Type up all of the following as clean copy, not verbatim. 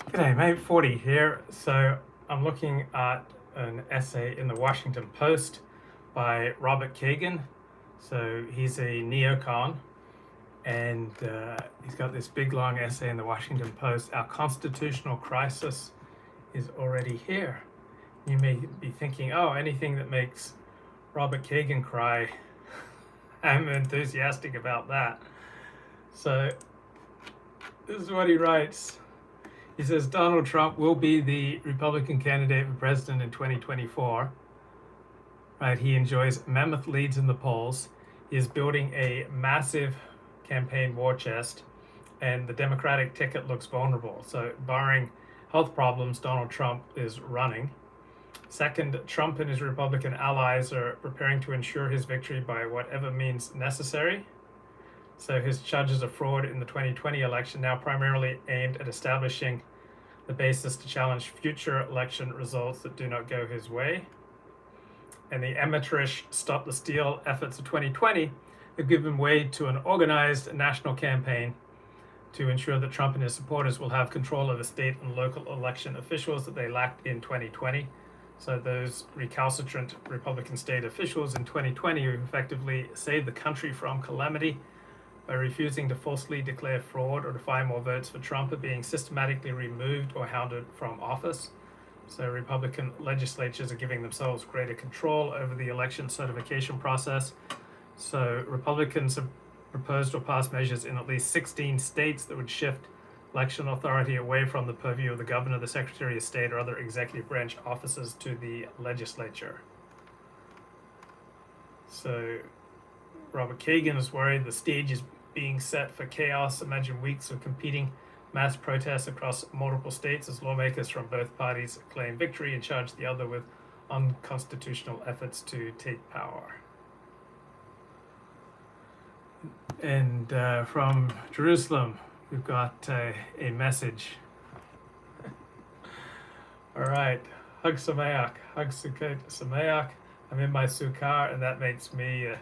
G'day, mate. 40 here. So I'm looking at an essay in the Washington Post by Robert Kagan. So he's a neocon, and he's got this big long essay in the Washington Post. Our constitutional crisis is already here. You may be thinking, oh, anything that makes Robert Kagan cry, I'm enthusiastic about that. So this is what he writes. He says Donald Trump will be the Republican candidate for president in 2024. Right, he enjoys mammoth leads in the polls. He is building a massive campaign war chest, and the Democratic ticket looks vulnerable. So, barring health problems, Donald Trump is running. Second, Trump and his Republican allies are preparing to ensure his victory by whatever means necessary. So his charges of fraud in the 2020 election now primarily aimed at establishing the basis to challenge future election results that do not go his way. And the amateurish Stop the Steal efforts of 2020 have given way to an organized national campaign to ensure that Trump and his supporters will have control over state and local election officials that they lacked in 2020. So those recalcitrant Republican state officials in 2020 who effectively saved the country from calamity by refusing to falsely declare fraud or to find more votes for Trump are being systematically removed or hounded from office. So Republican legislatures are giving themselves greater control over the election certification process. So Republicans have proposed or passed measures in at least 16 states that would shift election authority away from the purview of the governor, the secretary of state, or other executive branch officers to the legislature. So Robert Kagan is worried the stage is being set for chaos. Imagine weeks of competing mass protests across multiple states as lawmakers from both parties claim victory and charge the other with unconstitutional efforts to take power. And from Jerusalem, we've got a message. All right, Hag Sameach, Hag Sukkot Sameach. I'm in my sukkah, and that makes me.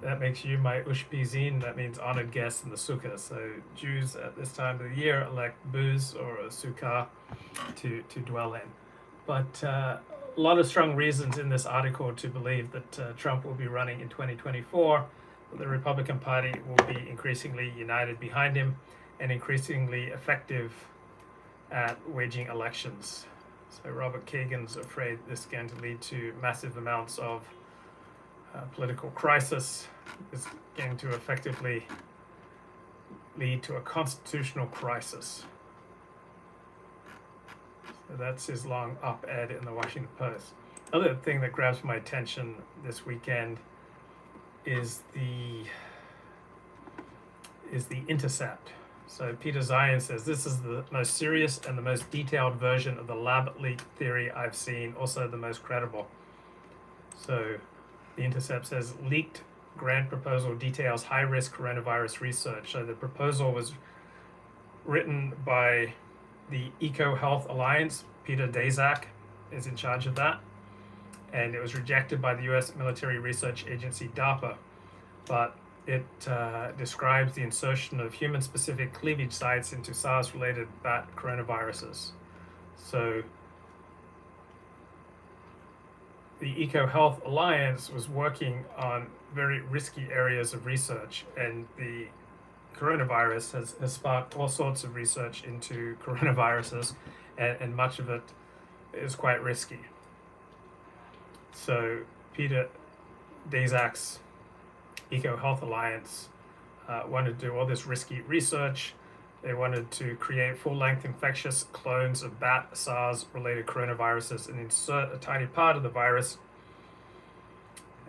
That makes you my ushpizin, that means honored guest in the sukkah. So Jews at this time of the year elect booths or a sukkah to dwell in. But a lot of strong reasons in this article to believe that Trump will be running in 2024. The Republican Party will be increasingly united behind him and increasingly effective at waging elections. So Robert Kagan's afraid this is going to lead to massive amounts of political crisis, is going to effectively lead to a constitutional crisis. So that's his long op-ed in the Washington Post. Other thing that grabs my attention this weekend is the Intercept. So Peter Zion says this is the most serious and the most detailed version of the lab leak theory I've seen, also the most credible. So The Intercept says leaked grant proposal details high-risk coronavirus research. So the proposal was written by the EcoHealth Alliance. Peter Daszak is in charge of that. And it was rejected by the U.S. military research agency DARPA. But it describes the insertion of human-specific cleavage sites into SARS-related bat coronaviruses. So the EcoHealth Alliance was working on very risky areas of research, and the coronavirus has sparked all sorts of research into coronaviruses, and much of it is quite risky. So Peter Daszak's EcoHealth Alliance wanted to do all this risky research. They wanted to create full-length infectious clones of bat SARS-related coronaviruses and insert a tiny part of the virus,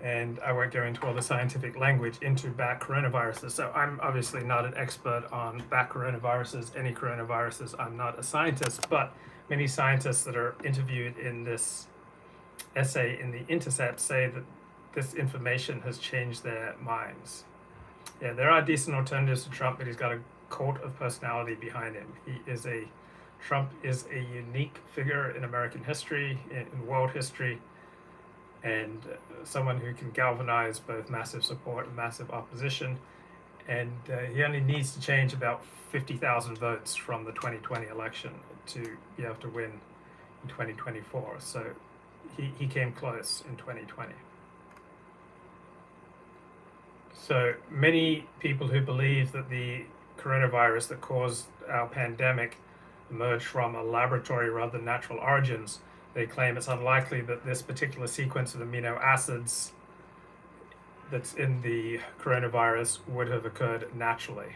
and I won't go into all the scientific language, into bat coronaviruses. So I'm obviously not an expert on bat coronaviruses, any coronaviruses. I'm not a scientist, but many scientists that are interviewed in this essay in the Intercept say that this information has changed their minds. Yeah, there are decent alternatives to Trump, but he's got a cult of personality behind him. Trump is a unique figure in American history, in world history, and someone who can galvanize both massive support and massive opposition. and he only needs to change about 50,000 votes from the 2020 election to be able to win in 2024. So he came close in 2020. So many people who believe that the coronavirus that caused our pandemic emerged from a laboratory rather than natural origins, they claim it's unlikely that this particular sequence of amino acids that's in the coronavirus would have occurred naturally.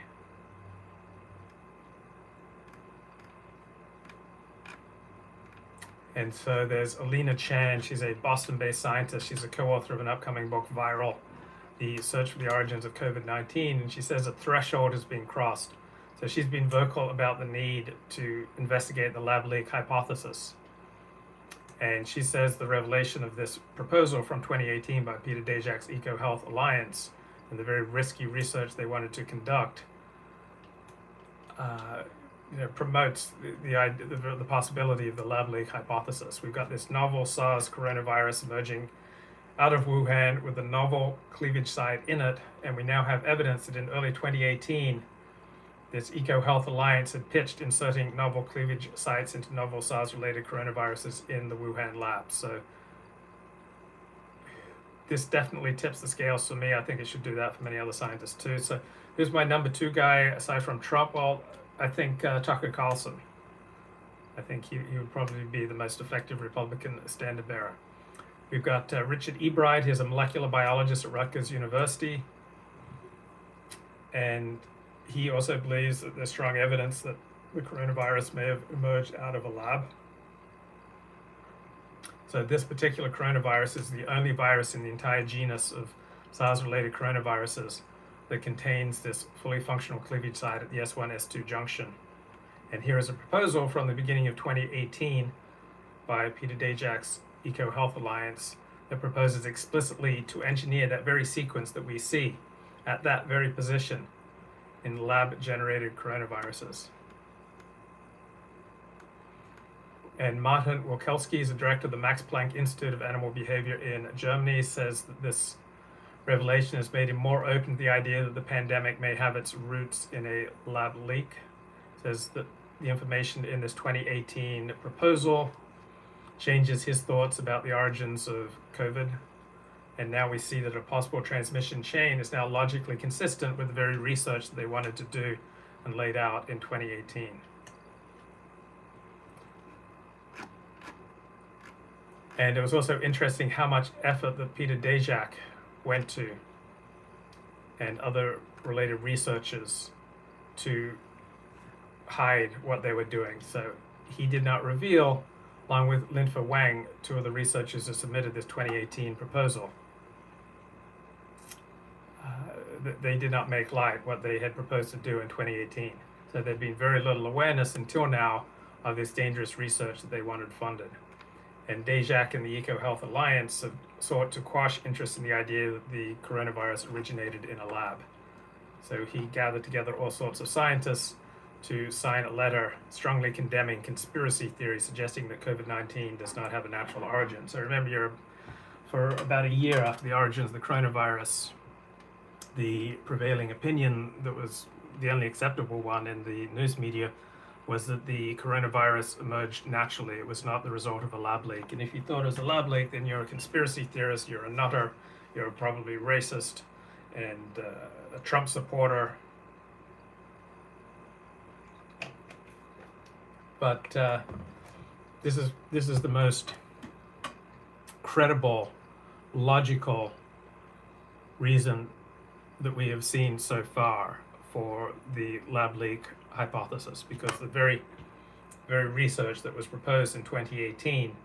And so there's Alina Chan. She's a Boston-based scientist. She's a co-author of an upcoming book, Viral, The Search for the Origins of COVID-19. And she says a threshold has been crossed. So she's been vocal about the need to investigate the lab leak hypothesis. And she says the revelation of this proposal from 2018 by Peter Dajak's EcoHealth Alliance and the very risky research they wanted to conduct promotes the possibility of the lab leak hypothesis. We've got this novel SARS coronavirus emerging out of Wuhan with a novel cleavage site in it, and we now have evidence that in early 2018, this EcoHealth Alliance had pitched inserting novel cleavage sites into novel SARS-related coronaviruses in the Wuhan lab. So this definitely tips the scales for me. I think it should do that for many other scientists too. So who's my number two guy aside from Trump? Well, I think Tucker Carlson. I think he would probably be the most effective Republican standard bearer. We've got Richard Ebride. He's a molecular biologist at Rutgers University. And he also believes that there's strong evidence that the coronavirus may have emerged out of a lab. So this particular coronavirus is the only virus in the entire genus of SARS-related coronaviruses that contains this fully functional cleavage site at the S1, S2 junction. And here is a proposal from the beginning of 2018 by Peter Dajak's EcoHealth Alliance that proposes explicitly to engineer that very sequence that we see at that very position in lab-generated coronaviruses. And Martin Wokelski is the director of the Max Planck Institute of Animal Behavior in Germany, says that this revelation has made him more open to the idea that the pandemic may have its roots in a lab leak. Says that the information in this 2018 proposal changes his thoughts about the origins of COVID. And now we see that a possible transmission chain is now logically consistent with the very research that they wanted to do and laid out in 2018. And it was also interesting how much effort that Peter Dajak went to and other related researchers to hide what they were doing. So he did not reveal, along with Linfa Wang, two of the researchers who submitted this 2018 proposal. They did not make light what they had proposed to do in 2018. So there'd been very little awareness until now of this dangerous research that they wanted funded. And Dajak and the EcoHealth Alliance have sought to quash interest in the idea that the coronavirus originated in a lab. So he gathered together all sorts of scientists to sign a letter strongly condemning conspiracy theories suggesting that COVID-19 does not have a natural origin. So remember, for about a year after the origins of the coronavirus, the prevailing opinion that was the only acceptable one in the news media was that the coronavirus emerged naturally. It was not the result of a lab leak. And if you thought it was a lab leak, then you're a conspiracy theorist, you're a nutter, you're probably racist, and a Trump supporter. But this is the most credible, logical reason that we have seen so far for the lab leak hypothesis, because the very research that was proposed in 2018,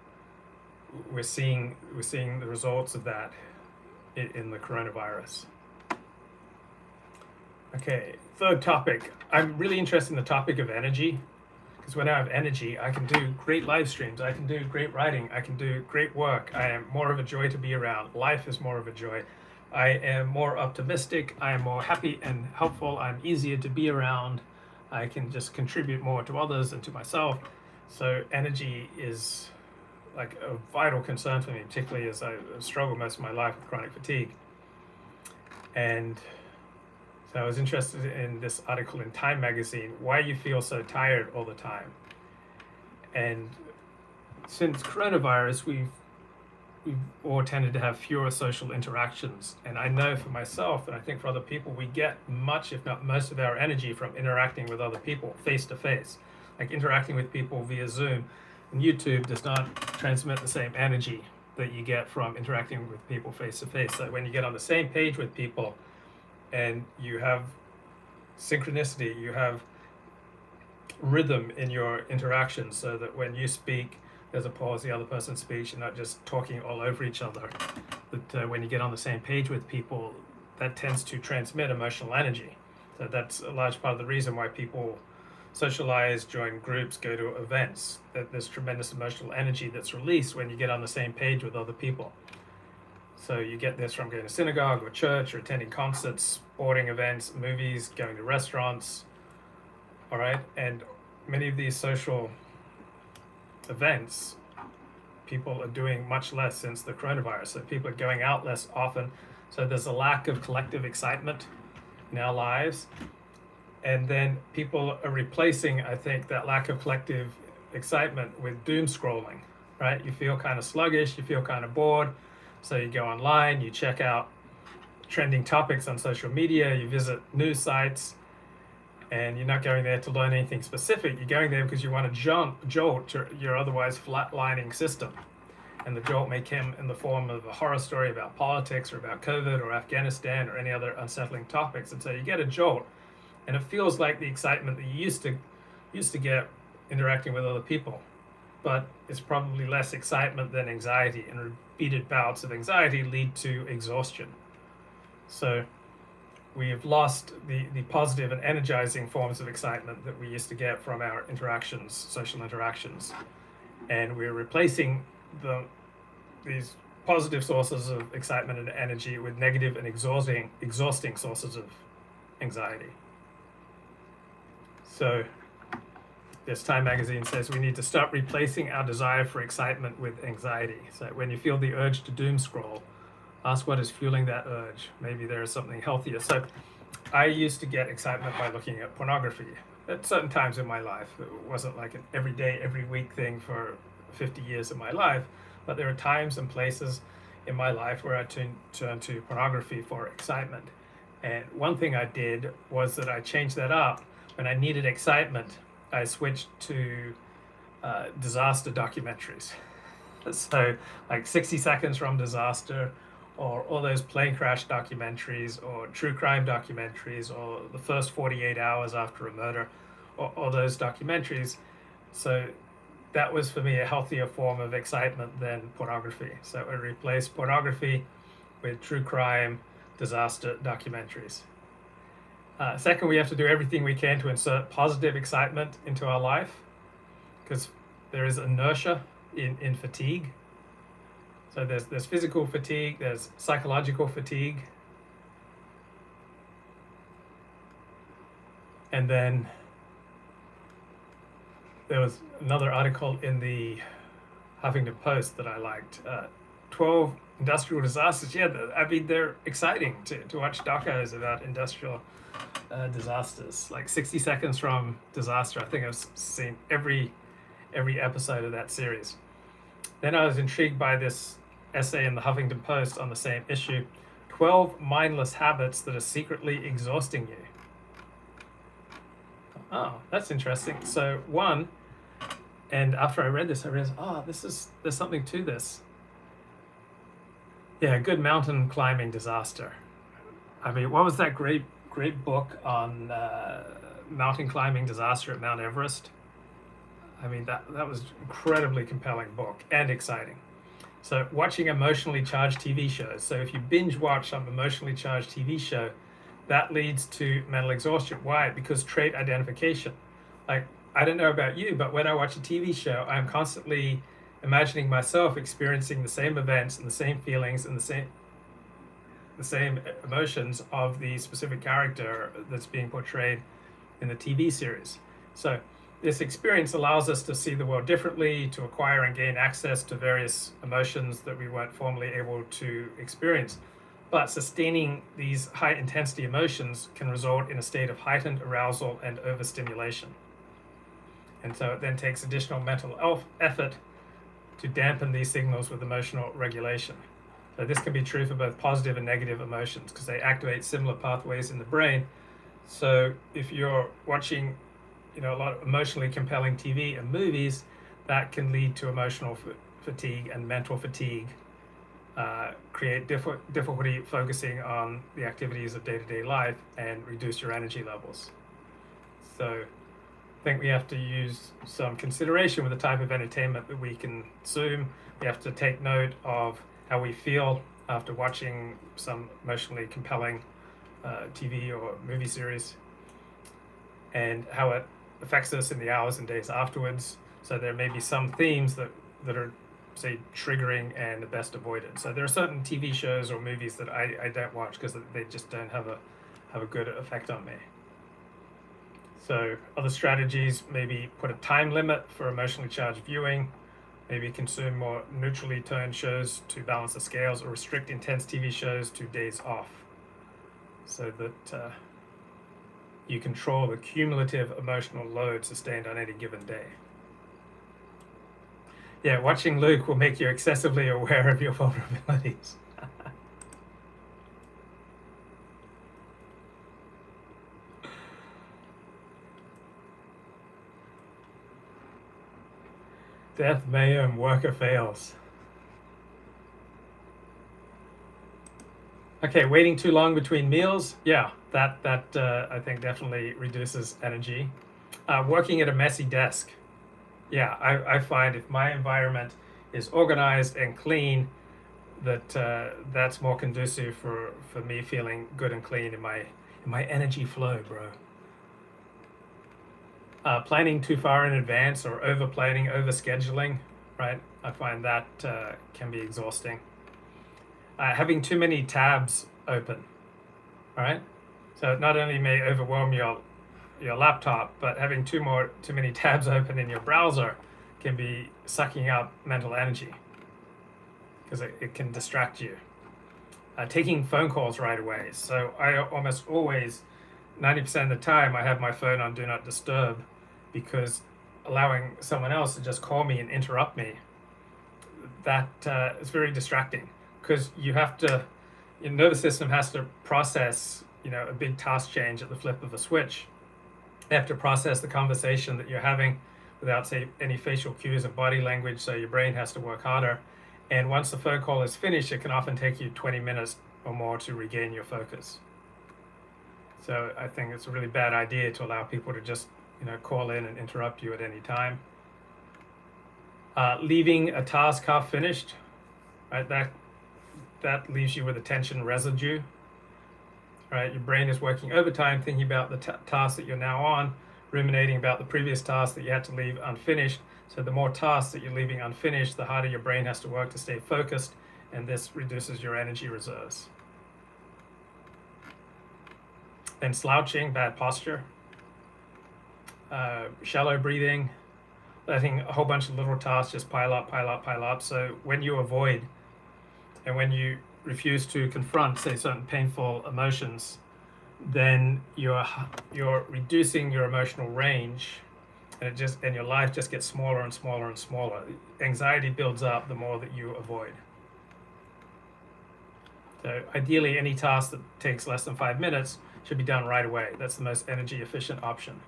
we're seeing the results of that in the coronavirus. Okay, third topic. I'm really interested in the topic of energy, because when I have energy, I can do great live streams, I can do great writing, I can do great work. I am more of a joy to be around. Life is more of a joy. I am more optimistic, I am more happy and helpful, I'm easier to be around, I can just contribute more to others and to myself. So energy is like a vital concern for me, particularly as I struggle most of my life with chronic fatigue. And So I was interested in this article in Time magazine, why you feel so tired all the time. And since coronavirus, we've all tended to have fewer social interactions. And I know for myself, and I think for other people, we get much, if not most of our energy from interacting with other people face to face. Like interacting with people via Zoom and YouTube does not transmit the same energy that you get from interacting with people face to face. So when you get on the same page with people and you have synchronicity, you have rhythm in your interactions, so that when you speak, there's a pause, the other person speaks, you're not just talking all over each other. That when you get on the same page with people, that tends to transmit emotional energy. So that's a large part of the reason why people socialize, join groups, go to events. That there's tremendous emotional energy that's released when you get on the same page with other people. So you get this from going to synagogue or church or attending concerts, sporting events, movies, going to restaurants. All right, and many of these social events, people are doing much less since the coronavirus. So people are going out less often. So there's a lack of collective excitement in our lives. And then people are replacing, I think, that lack of collective excitement with doom scrolling, right? You feel kind of sluggish, you feel kind of bored. So you go online, you check out trending topics on social media, you visit news sites, and you're not going there to learn anything specific. You're going there because you want to jolt your otherwise flatlining system. And the jolt may come in the form of a horror story about politics or about COVID or Afghanistan or any other unsettling topics. And so you get a jolt, and it feels like the excitement that you used to get interacting with other people. But it's probably less excitement than anxiety, and repeated bouts of anxiety lead to exhaustion. So we have lost the positive and energizing forms of excitement that we used to get from our interactions, social interactions. And we're replacing these positive sources of excitement and energy with negative and exhausting sources of anxiety. So this Time magazine says we need to stop replacing our desire for excitement with anxiety. So when you feel the urge to doom scroll, ask what is fueling that urge. Maybe there is something healthier. So I used to get excitement by looking at pornography at certain times in my life. It wasn't like an everyday, every week thing for 50 years of my life, but there are times and places in my life where I turned to pornography for excitement. And one thing I did was that I changed that up. When I needed excitement, I switched to disaster documentaries. So like 60 Seconds from Disaster, or all those plane crash documentaries, or true crime documentaries, or the first 48 hours after a murder, or all those documentaries. So that was for me a healthier form of excitement than pornography. So I replaced pornography with true crime, disaster documentaries. Second, we have to do everything we can to insert positive excitement into our life, because there is inertia in fatigue. So there's physical fatigue, there's psychological fatigue. And then there was another article in the Huffington Post that I liked. 12 industrial disasters. Yeah, I mean, they're exciting to watch docos about industrial disasters. Like 60 Seconds from Disaster. I think I've seen every episode of that series. Then I was intrigued by this essay in the Huffington Post on the same issue, 12 mindless habits that are secretly exhausting you. Oh, that's interesting. So one, and after I read this, I realized, there's something to this. Yeah, good mountain climbing disaster. I mean, what was that great book on mountain climbing disaster at Mount Everest? I mean, that was an incredibly compelling book and exciting. So watching emotionally charged TV shows. So if you binge watch some emotionally charged TV show, that leads to mental exhaustion. Why? Because trait identification. Like, I don't know about you, but when I watch a TV show, I'm constantly imagining myself experiencing the same events and the same feelings and the same emotions of the specific character that's being portrayed in the TV series. So this experience allows us to see the world differently, to acquire and gain access to various emotions that we weren't formerly able to experience. but sustaining these high intensity emotions can result in a state of heightened arousal and overstimulation. And so it then takes additional mental effort to dampen these signals with emotional regulation. So this can be true for both positive and negative emotions because they activate similar pathways in the brain. So if you're watching, a lot of emotionally compelling TV and movies, that can lead to emotional fatigue and mental fatigue, create difficulty focusing on the activities of day-to-day life, and reduce your energy levels. So I think we have to use some consideration with the type of entertainment that we consume. We have to take note of how we feel after watching some emotionally compelling TV or movie series, and how it affects us in the hours and days afterwards. So there may be some themes that are, say, triggering and the best avoided. So there are certain TV shows or movies that I don't watch because they just don't have a good effect on me. So other strategies, maybe put a time limit for emotionally charged viewing, maybe consume more neutrally toned shows to balance the scales, or restrict intense TV shows to days off, so that you control the cumulative emotional load sustained on any given day. Yeah, watching Luke will make you excessively aware of your vulnerabilities. Death, mayhem, worker fails. Okay, waiting too long between meals. Yeah, that I think definitely reduces energy. Working at a messy desk. Yeah, I find if my environment is organized and clean, that's more conducive for me feeling good and clean in my energy flow, bro. Planning too far in advance or over planning, over scheduling, right? I find that can be exhausting. Having too many tabs open, right? So it not only may overwhelm your laptop, but having too many tabs open in your browser can be sucking up mental energy because it can distract you. Taking phone calls right away. So I almost always, 90% of the time, I have my phone on Do Not Disturb, because allowing someone else to just call me and interrupt me, that is very distracting, because your nervous system has to process, a big task change at the flip of a switch. They have to process the conversation that you're having without, say, any facial cues and body language, so your brain has to work harder. And once the phone call is finished, it can often take you 20 minutes or more to regain your focus. So I think it's a really bad idea to allow people to just, call in and interrupt you at any time. Leaving a task half finished, right? That leaves you with attention residue. Right? Your brain is working overtime thinking about the task that you're now on, ruminating about the previous task that you had to leave unfinished. So the more tasks that you're leaving unfinished, the harder your brain has to work to stay focused, and this reduces your energy reserves. And slouching, bad posture. Shallow breathing, letting a whole bunch of little tasks just pile up. So when you avoid and when you refuse to confront, say, certain painful emotions, then you're reducing your emotional range, and your life just gets smaller and smaller and smaller. Anxiety builds up the more that you avoid. So ideally, any task that takes less than 5 minutes should be done right away. That's the most energy efficient option.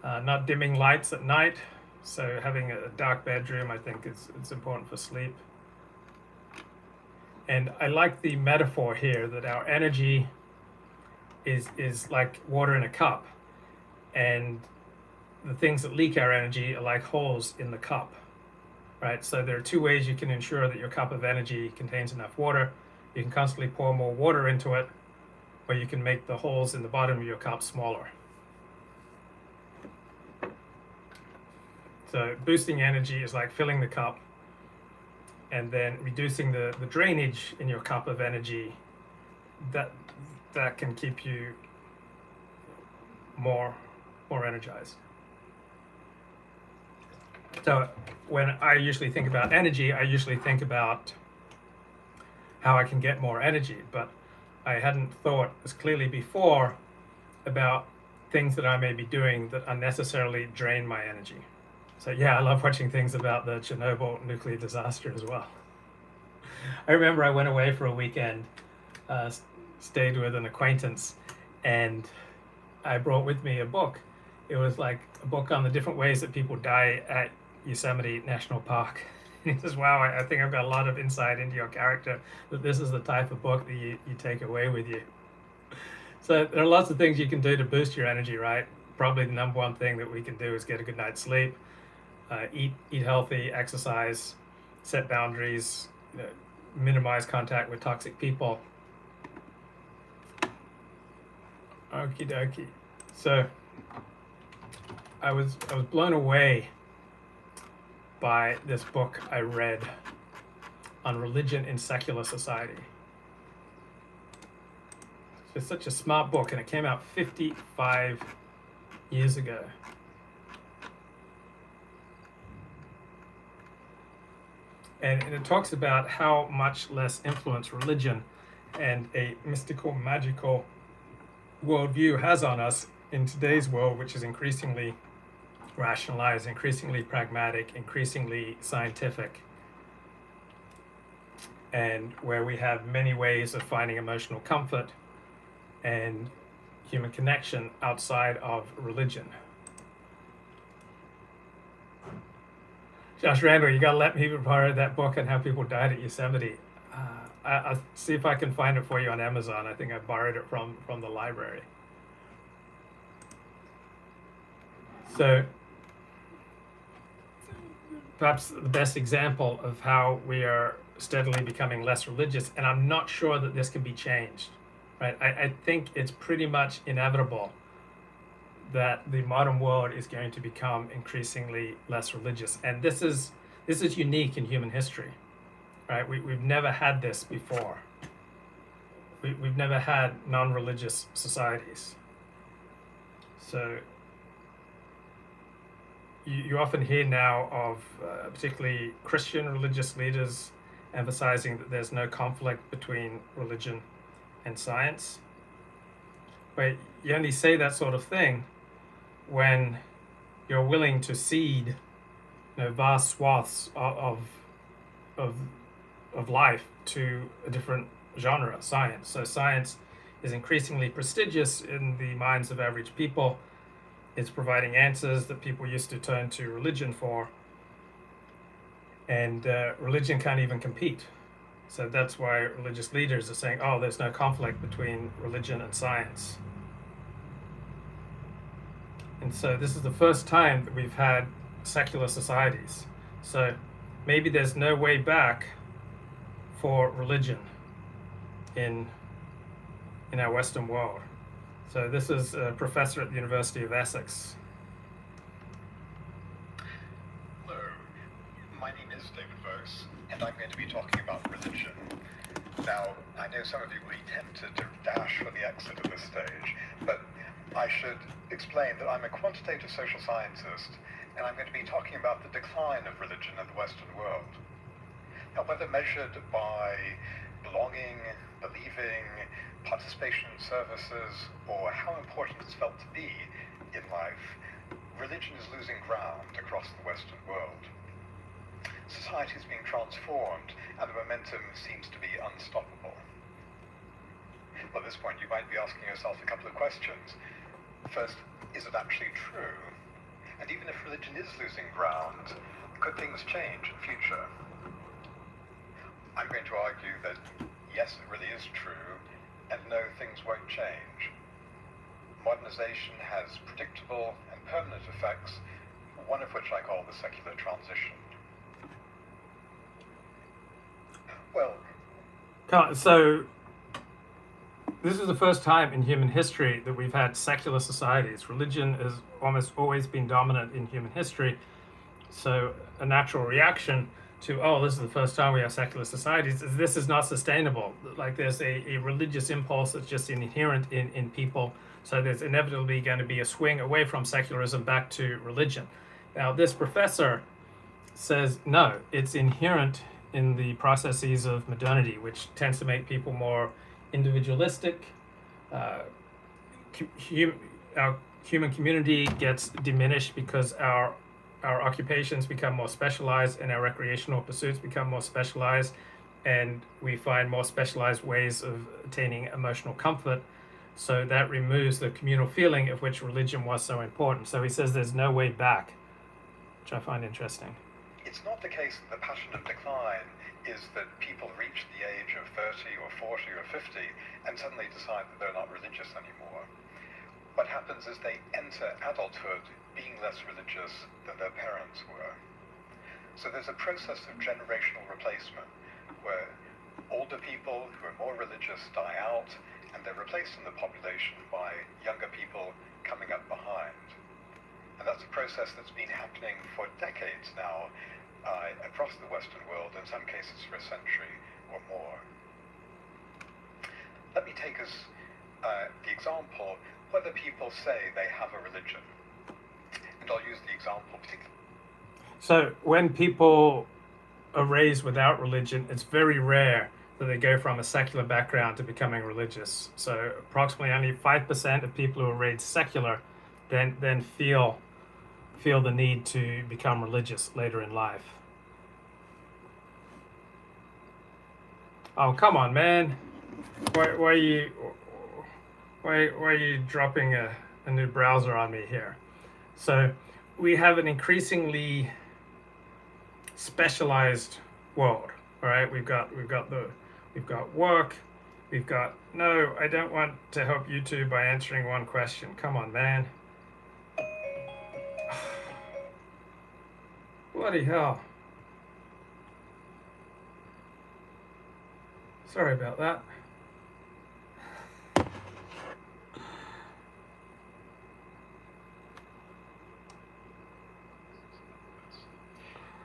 Not dimming lights at night. So having a dark bedroom, I think, it's important for sleep. And I like the metaphor here that our energy is like water in a cup, and the things that leak our energy are like holes in the cup, right? So there are two ways you can ensure that your cup of energy contains enough water. You can constantly pour more water into it, or you can make the holes in the bottom of your cup smaller. So boosting energy is like filling the cup, and then reducing the drainage in your cup of energy. That can keep you more energized. So when I usually think about energy, I usually think about how I can get more energy. But I hadn't thought as clearly before about things that I may be doing that unnecessarily drain my energy. So yeah, I love watching things about the Chernobyl nuclear disaster as well. I remember I went away for a weekend, stayed with an acquaintance, and I brought with me a book. It was like a book on the different ways that people die at Yosemite National Park. And he says, wow, I think I've got a lot of insight into your character, that this is the type of book that you take away with you. So there are lots of things you can do to boost your energy, right? Probably the number one thing that we can do is get a good night's sleep, eat healthy, exercise, set boundaries, minimize contact with toxic people. Okie dokie. So I was blown away by this book I read on religion in secular society. It's such a smart book, and it came out 55 years ago. And it talks about how much less influence religion and a mystical, magical worldview has on us in today's world, which is increasingly rationalized, increasingly pragmatic, increasingly scientific, and where we have many ways of finding emotional comfort and human connection outside of religion. Josh Randall, you gotta let me borrow that book on how people died at Yosemite. I'll see if I can find it for you on Amazon. I think I borrowed it from the library. So perhaps the best example of how we are steadily becoming less religious, and I'm not sure that this can be changed, right? I think it's pretty much inevitable that the modern world is going to become increasingly less religious. And this is unique in human history, right? We've never had this before. We've never had non-religious societies. So you often hear now of particularly Christian religious leaders emphasizing that there's no conflict between religion and science. But you only say that sort of thing when you're willing to cede vast swaths of life to a different genre, science. So science is increasingly prestigious in the minds of average people. It's providing answers that people used to turn to religion for, and religion can't even compete. So that's why religious leaders are saying, oh, there's no conflict between religion and science. And so this is the first time that we've had secular societies. So maybe there's no way back for religion in our Western world. So this is a professor at the University of Essex. Hello, my name is David Vose, and I'm going to be talking about religion. Now, I know some of you will be tempted to dash for the exit at this stage, but I should explain that I'm a quantitative social scientist, and I'm going to be talking about the decline of religion in the Western world. Now, whether measured by belonging, believing, participation in services, or how important it's felt to be in life, religion is losing ground across the Western world. Society is being transformed, and the momentum seems to be unstoppable. Well, at this point, you might be asking yourself a couple of questions. First, is it actually true? And even if religion is losing ground, could things change in the future? I'm going to argue that yes, it really is true, and no, things won't change. Modernization has predictable and permanent effects, one of which I call the secular transition. Well, so this is the first time in human history that we've had secular societies. Religion has almost always been dominant in human history. So a natural reaction to, oh, this is the first time we have secular societies, this is not sustainable. Like there's a religious impulse that's just inherent in people. So there's inevitably going to be a swing away from secularism back to religion. Now, this professor says, no, it's inherent in the processes of modernity, which tends to make people more individualistic. Uh, our human community gets diminished because our occupations become more specialized and our recreational pursuits become more specialized, and we find more specialized ways of attaining emotional comfort. So that removes the communal feeling of which religion was so important. So he says there's no way back, which I find interesting. It's not the case that the passion of decline is that people reach the age of 30 or 40 or 50 and suddenly decide that they're not religious anymore. What happens is they enter adulthood being less religious than their parents were. So there's a process of generational replacement where older people who are more religious die out and they're replaced in the population by younger people coming up behind. And that's a process that's been happening for decades now across the Western world, in some cases for a century or more. Let me take as the example whether people say they have a religion. And I'll use the example particularly. So when people are raised without religion, it's very rare that they go from a secular background to becoming religious. So approximately only 5% of people who are raised secular then feel the need to become religious later in life. Oh, come on, man. Why are you dropping a new browser on me here? So we have an increasingly specialized world. All right, we've got work. No, I don't want to help you two by answering one question. Come on, man. Bloody hell. Sorry about that.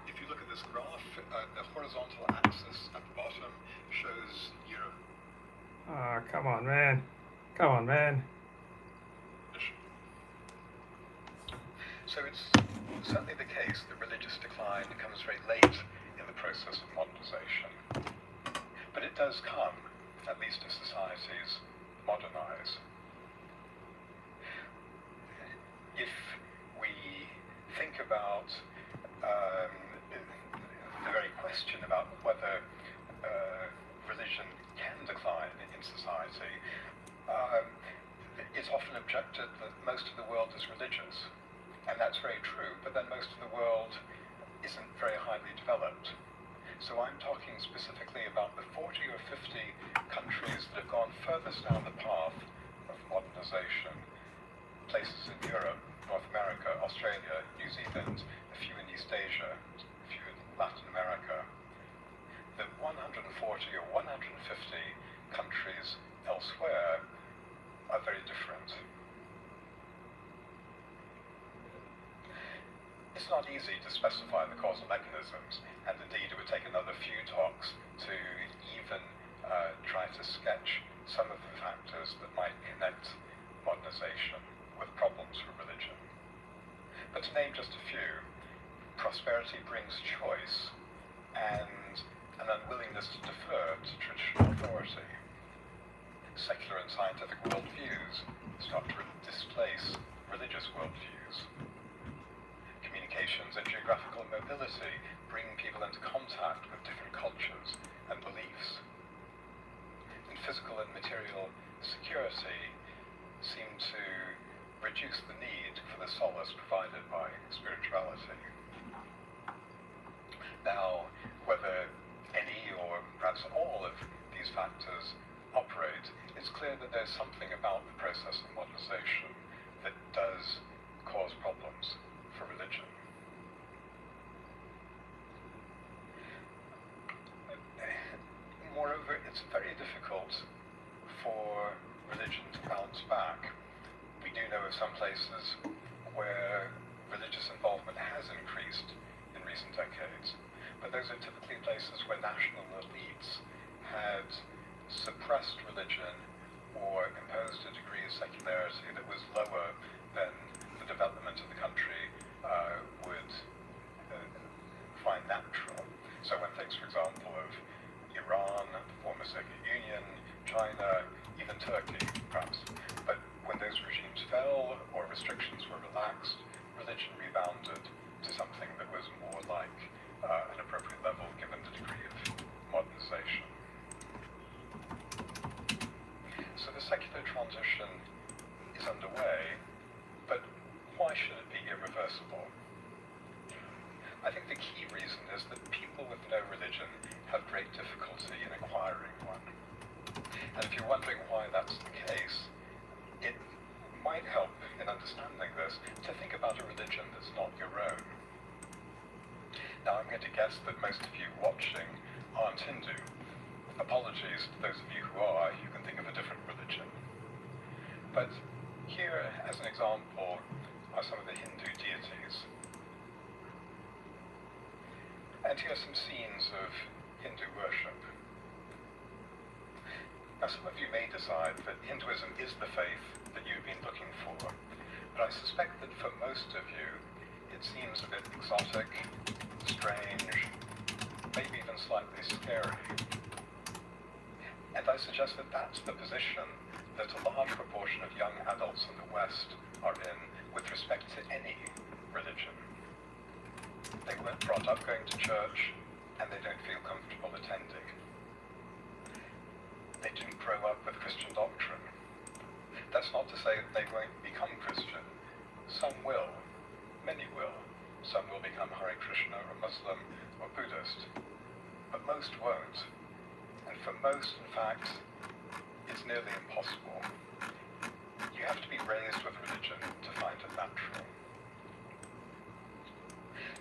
If you look at this graph, the horizontal axis at the bottom shows Europe. Ah, come on, man. Come on, man. So it's certainly the case that religious decline comes very late in the process of modernization. But it does come, at least as societies modernize. If we think about the very question about whether religion can decline in society, it's often objected that most of the world is religious. And that's very true, but then most of the world isn't very highly developed. So I'm talking specifically about the 40 or 50 countries that have gone furthest down the path of modernization. Places in Europe, North America, Australia, New Zealand, a few in East Asia, a few in Latin America. The 140 or 150 countries elsewhere are very different. It's not easy to specify the causal mechanisms, and indeed it would take another few talks to even try to sketch some of the factors that might connect modernization with problems for religion. But to name just a few, prosperity brings choice and an unwillingness to defer to traditional authority. Secular and scientific worldviews start to displace religious worldviews. Communications and geographical mobility bring people into contact with different cultures and beliefs. And physical and material security seem to reduce the need for the solace provided by spirituality. Now, whether any or perhaps all of these factors operate, it's clear that there's something about the process of modernization that does cause problems for religion. Moreover, it's very difficult for religion to bounce back. We do know of some places where religious involvement has increased in recent decades, but those are typically places where national elites had suppressed religion or imposed a degree of secularity that was lower than the development of the country would find natural. So one takes, for example, irreversible? I think the key reason is that people with no religion have great difficulty in acquiring one. And if you're wondering why that's the case, it might help in understanding this to think about a religion that's not your own. Now, I'm going to guess that most of you watching aren't Hindu. Apologies to those of you who are, you can think of a different religion. But here, as an example, are some of the Hindu deities. And here are some scenes of Hindu worship. Now, some of you may decide that Hinduism is the faith that you've been looking for, but I suspect that for most of you, it seems a bit exotic, strange, maybe even slightly scary. And I suggest that that's the position that a large proportion of young adults in the West are in with respect to any religion. They weren't brought up going to church, and they don't feel comfortable attending. They didn't grow up with Christian doctrine. That's not to say that they won't become Christian. Some will. Many will. Some will become Hare Krishna or Muslim or Buddhist. But most won't. And for most, in fact, it's nearly impossible. You have to be raised with religion to find it natural.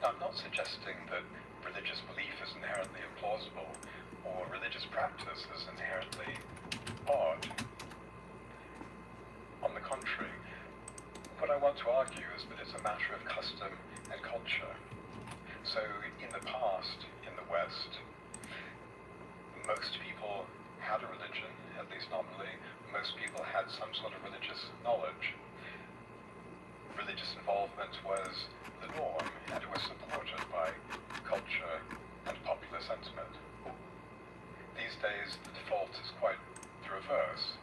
Now, I'm not suggesting that religious belief is inherently implausible or religious practice is inherently odd. On the contrary, what I want to argue is that it's a matter of custom and culture. So, in the past, in the West, most people had a religion, at least nominally. Most people had some sort of religious knowledge. Religious involvement was the norm, and it was supported by culture and popular sentiment. These days, the default is quite the reverse.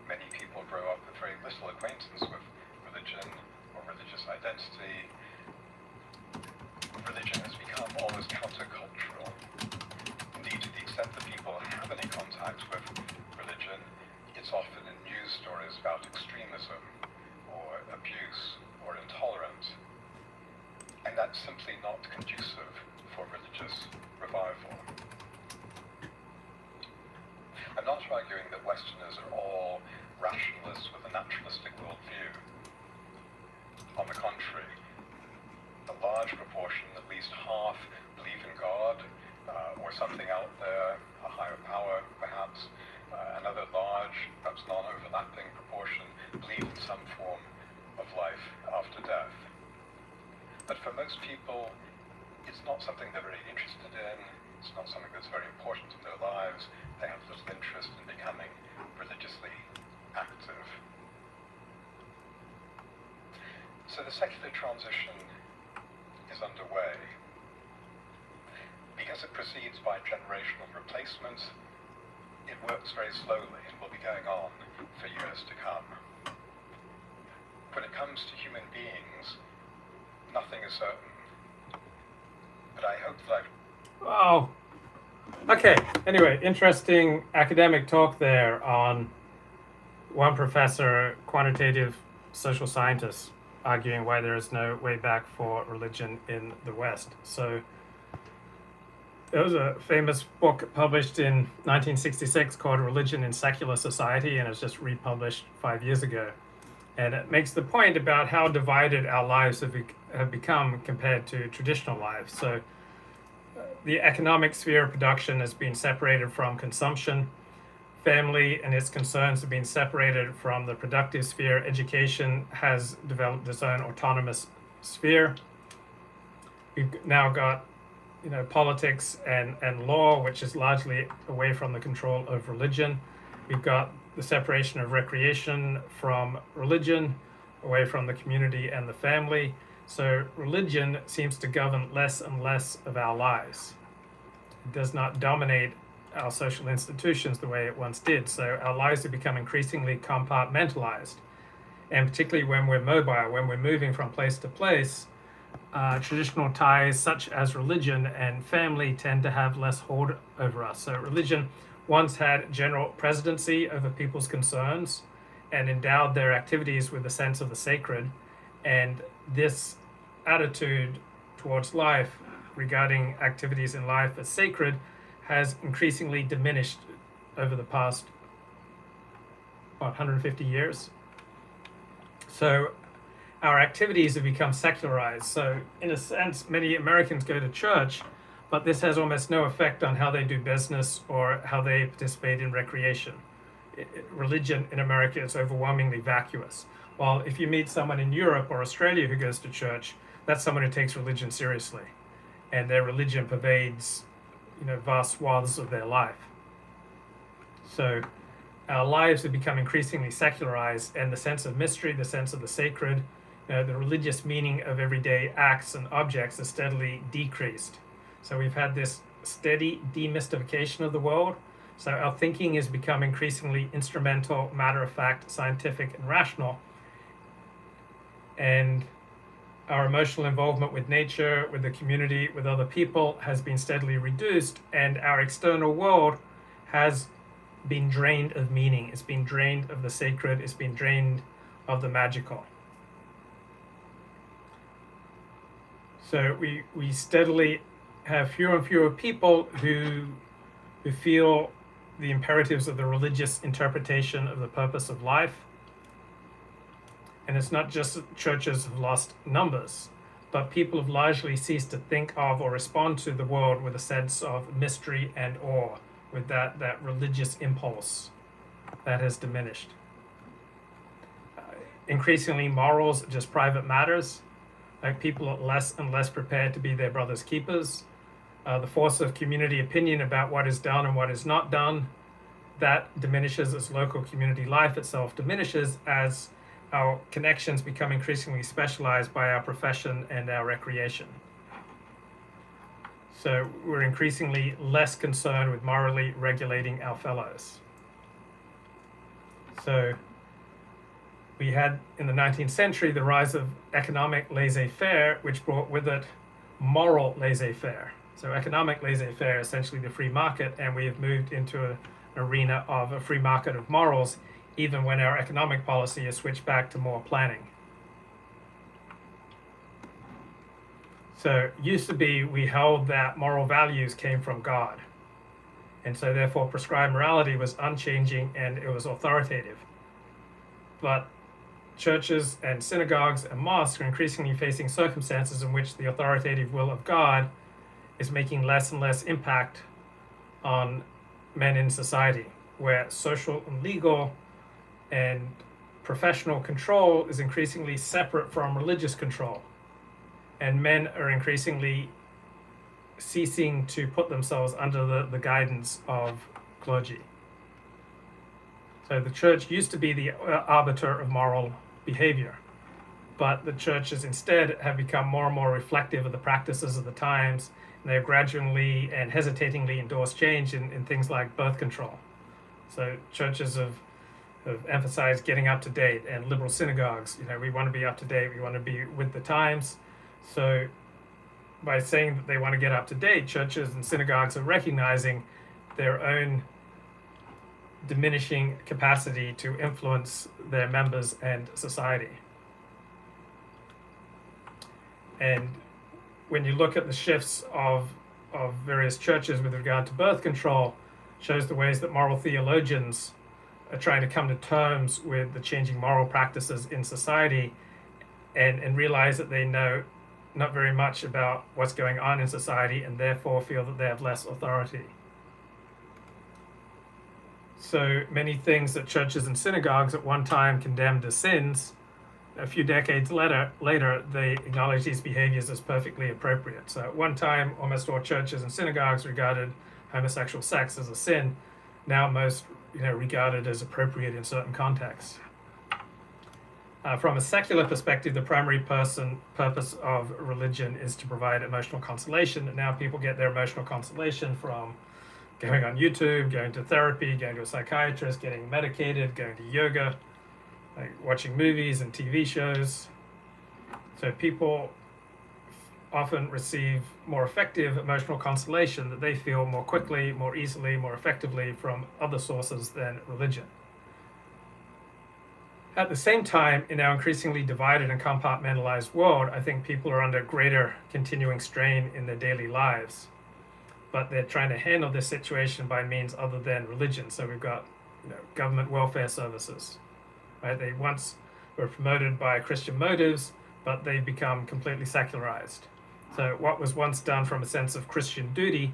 Many people grow up with very little acquaintance with religion or religious identity. Religion has become almost countercultural. Indeed, to the extent that people have any contact with religion, it's often in news stories about extremism or abuse or intolerance. And that's simply not conducive for religious revival. I'm not arguing that Westerners are all rationalists with a naturalistic worldview. On the contrary, a large proportion, at least half, believe in God or something out there, a higher power perhaps. Another large, perhaps non-overlapping proportion believe in some form of life after death. But for most people, it's not something they're very interested in. It's not something that's very important in their lives. They have little interest in becoming religiously active. So the secular transition is underway. Because it proceeds by generational replacement, it works very slowly and will be going on for years to come. When it comes to human beings, nothing is certain. But I hope that I've... Oh, okay. Anyway, interesting academic talk there on one professor, quantitative social scientist, arguing why there is no way back for religion in the West. So there was a famous book published in 1966 called Religion in Secular Society, and it was just republished 5 years ago. And it makes the point about how divided our lives have become compared to traditional lives. So the economic sphere of production has been separated from consumption. Family and its concerns have been separated from the productive sphere. Education has developed its own autonomous sphere. We've now got, politics and law, which is largely away from the control of religion. We've got the separation of recreation from religion, away from the community and the family. So religion seems to govern less and less of our lives. It does not dominate our social institutions the way it once did. So our lives have become increasingly compartmentalized. And particularly when we're mobile, when we're moving from place to place, traditional ties such as religion and family tend to have less hold over us. So religion once had general presidency over people's concerns and endowed their activities with a sense of the sacred. And this attitude towards life regarding activities in life as sacred has increasingly diminished over the past 150 years. So our activities have become secularized. So in a sense, many Americans go to church, but this has almost no effect on how they do business or how they participate in recreation. Religion in America is overwhelmingly vacuous. While if you meet someone in Europe or Australia who goes to church, that's someone who takes religion seriously, and their religion pervades, vast swaths of their life. So our lives have become increasingly secularized, and the sense of mystery, the sense of the sacred, the religious meaning of everyday acts and objects has steadily decreased. So we've had this steady demystification of the world. So our thinking has become increasingly instrumental, matter-of-fact, scientific, and rational. And our emotional involvement with nature, with the community, with other people has been steadily reduced, and our external world has been drained of meaning. It's been drained of the sacred. It's been drained of the magical. So we steadily have fewer and fewer people who feel the imperatives of the religious interpretation of the purpose of life. And it's not just that churches have lost numbers, but people have largely ceased to think of or respond to the world with a sense of mystery and awe, with that religious impulse that has diminished. Increasingly, morals are just private matters. Like, people are less and less prepared to be their brother's keepers. The force of community opinion about what is done and what is not done, that diminishes as local community life itself diminishes, as our connections become increasingly specialized by our profession and our recreation. So we're increasingly less concerned with morally regulating our fellows. So we had in the 19th century the rise of economic laissez-faire, which brought with it moral laissez-faire. So economic laissez-faire, essentially the free market, and we have moved into an arena of a free market of morals, even when our economic policy has switched back to more planning. So used to be, we held that moral values came from God, and so therefore prescribed morality was unchanging and it was authoritative. But churches and synagogues and mosques are increasingly facing circumstances in which the authoritative will of God is making less and less impact on men in society, where social and legal and professional control is increasingly separate from religious control, and men are increasingly ceasing to put themselves under the guidance of clergy. So the church used to be the arbiter of moral behavior, but the churches instead have become more and more reflective of the practices of the times, and they've gradually and hesitatingly endorsed change in things like birth control. So churches have emphasized getting up to date, and liberal synagogues, we want to be up to date, we want to be with the times. So by saying that they want to get up to date, churches and synagogues are recognizing their own diminishing capacity to influence their members and society. And when you look at the shifts of various churches with regard to birth control, shows the ways that moral theologians are trying to come to terms with the changing moral practices in society, and realize that they know not very much about what's going on in society, and therefore feel that they have less authority. So many things that churches and synagogues at one time condemned as sins, a few decades later, they acknowledge these behaviors as perfectly appropriate. So at one time, almost all churches and synagogues regarded homosexual sex as a sin. Now most regard it as appropriate in certain contexts. From a secular perspective, the primary purpose of religion is to provide emotional consolation. And now people get their emotional consolation from going on YouTube, going to therapy, going to a psychiatrist, getting medicated, going to yoga, like watching movies and TV shows. So people often receive more effective emotional consolation that they feel more quickly, more easily, more effectively from other sources than religion. At the same time, in our increasingly divided and compartmentalized world, I think people are under greater continuing strain in their daily lives. But they're trying to handle this situation by means other than religion. So we've got, government welfare services, right? They once were promoted by Christian motives, but they've become completely secularized. So what was once done from a sense of Christian duty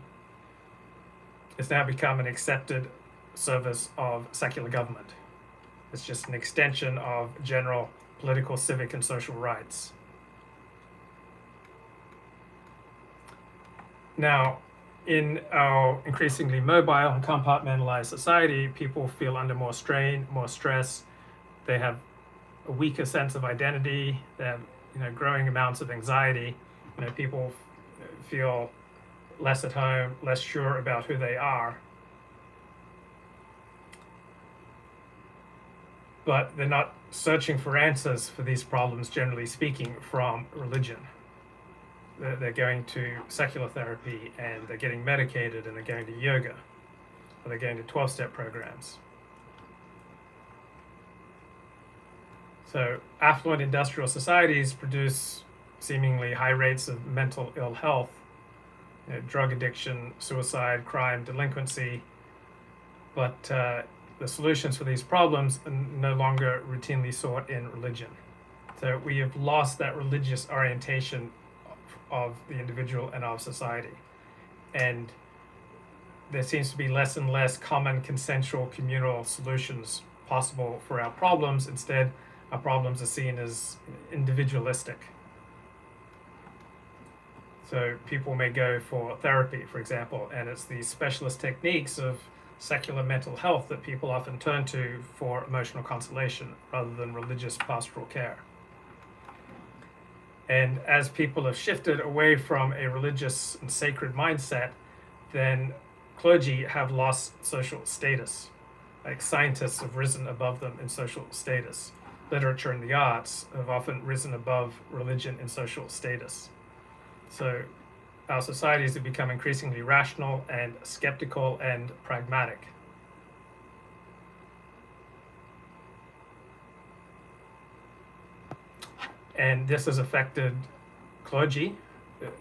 has now become an accepted service of secular government. It's just an extension of general political, civic, and social rights. Now, in our increasingly mobile and compartmentalized society, people feel under more strain, more stress. They have a weaker sense of identity. They have, growing amounts of anxiety. People feel less at home, less sure about who they are. But they're not searching for answers for these problems, generally speaking, from religion. They're going to secular therapy, and they're getting medicated, and they're going to yoga, or they're going to 12-step programs. So affluent industrial societies produce seemingly high rates of mental ill health, drug addiction, suicide, crime, delinquency, but the solutions for these problems are no longer routinely sought in religion. So we have lost that religious orientation of the individual and of society. And there seems to be less and less common consensual communal solutions possible for our problems. Instead, our problems are seen as individualistic. So people may go for therapy, for example, and it's these specialist techniques of secular mental health that people often turn to for emotional consolation rather than religious pastoral care. And as people have shifted away from a religious and sacred mindset, then clergy have lost social status. Like scientists have risen above them in social status. Literature and the arts have often risen above religion and social status. So our societies have become increasingly rational and skeptical and pragmatic. And this has affected clergy.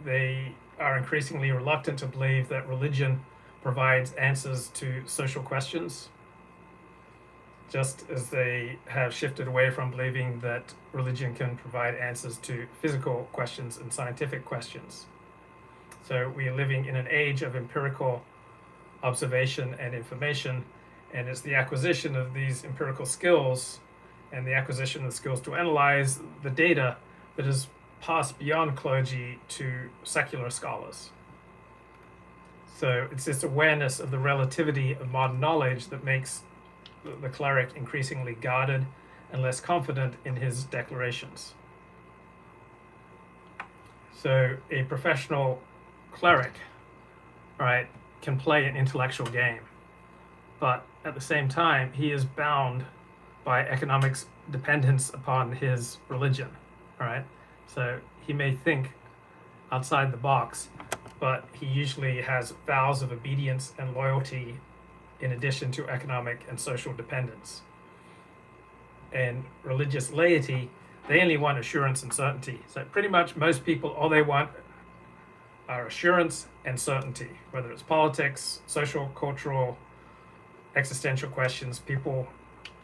They are increasingly reluctant to believe that religion provides answers to social questions, just as they have shifted away from believing that religion can provide answers to physical questions and scientific questions. So we are living in an age of empirical observation and information, and it's the acquisition of these empirical skills and the acquisition of the skills to analyze the data that has passed beyond clergy to secular scholars. So it's this awareness of the relativity of modern knowledge that makes the cleric increasingly guarded and less confident in his declarations. So a professional cleric, right, can play an intellectual game, but at the same time, he is bound by economics dependence upon his religion, right? So he may think outside the box, but he usually has vows of obedience and loyalty in addition to economic and social dependence. And religious laity, they only want assurance and certainty. So pretty much most people, all they want are assurance and certainty, whether it's politics, social, cultural, existential questions. People,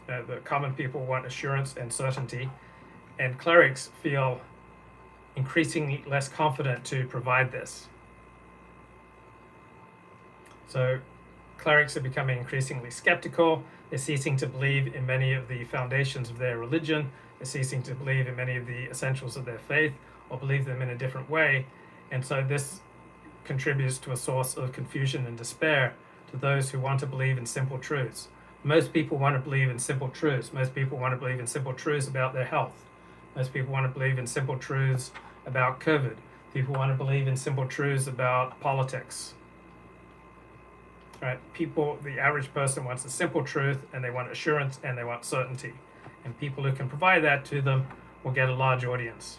the common people want assurance and certainty, and clerics feel increasingly less confident to provide this. So clerics are becoming increasingly skeptical. They're ceasing to believe in many of the foundations of their religion. They're ceasing to believe in many of the essentials of their faith, or believe them in a different way. And so this contributes to a source of confusion and despair to those who want to believe in simple truths. Most people want to believe in simple truths. Most people want to believe in simple truths about their health. Most people want to believe in simple truths about COVID. People want to believe in simple truths about politics. Right? People, the average person wants a simple truth, and they want assurance, and they want certainty. And people who can provide that to them will get a large audience.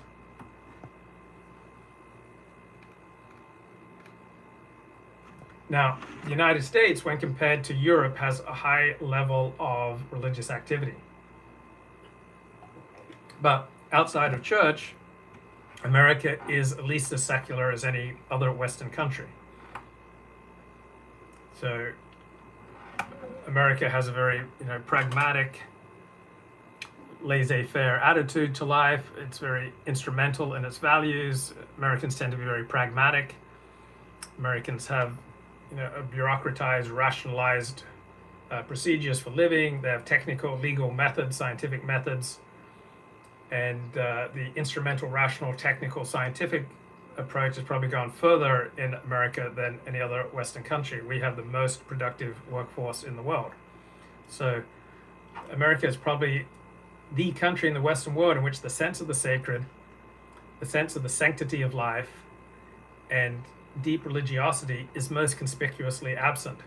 Now, the United States, when compared to Europe, has a high level of religious activity. But outside of church, America is at least as secular as any other Western country. So America has a very, pragmatic, laissez-faire attitude to life. It's very instrumental in its values. Americans tend to be very pragmatic. Americans have, a bureaucratized, rationalized procedures for living. They have technical, legal methods, scientific methods, and the instrumental, rational, technical, scientific approach has probably gone further in America than any other Western country. We have the most productive workforce in the world. So America is probably the country in the Western world in which the sense of the sacred, the sense of the sanctity of life, and deep religiosity is most conspicuously absent.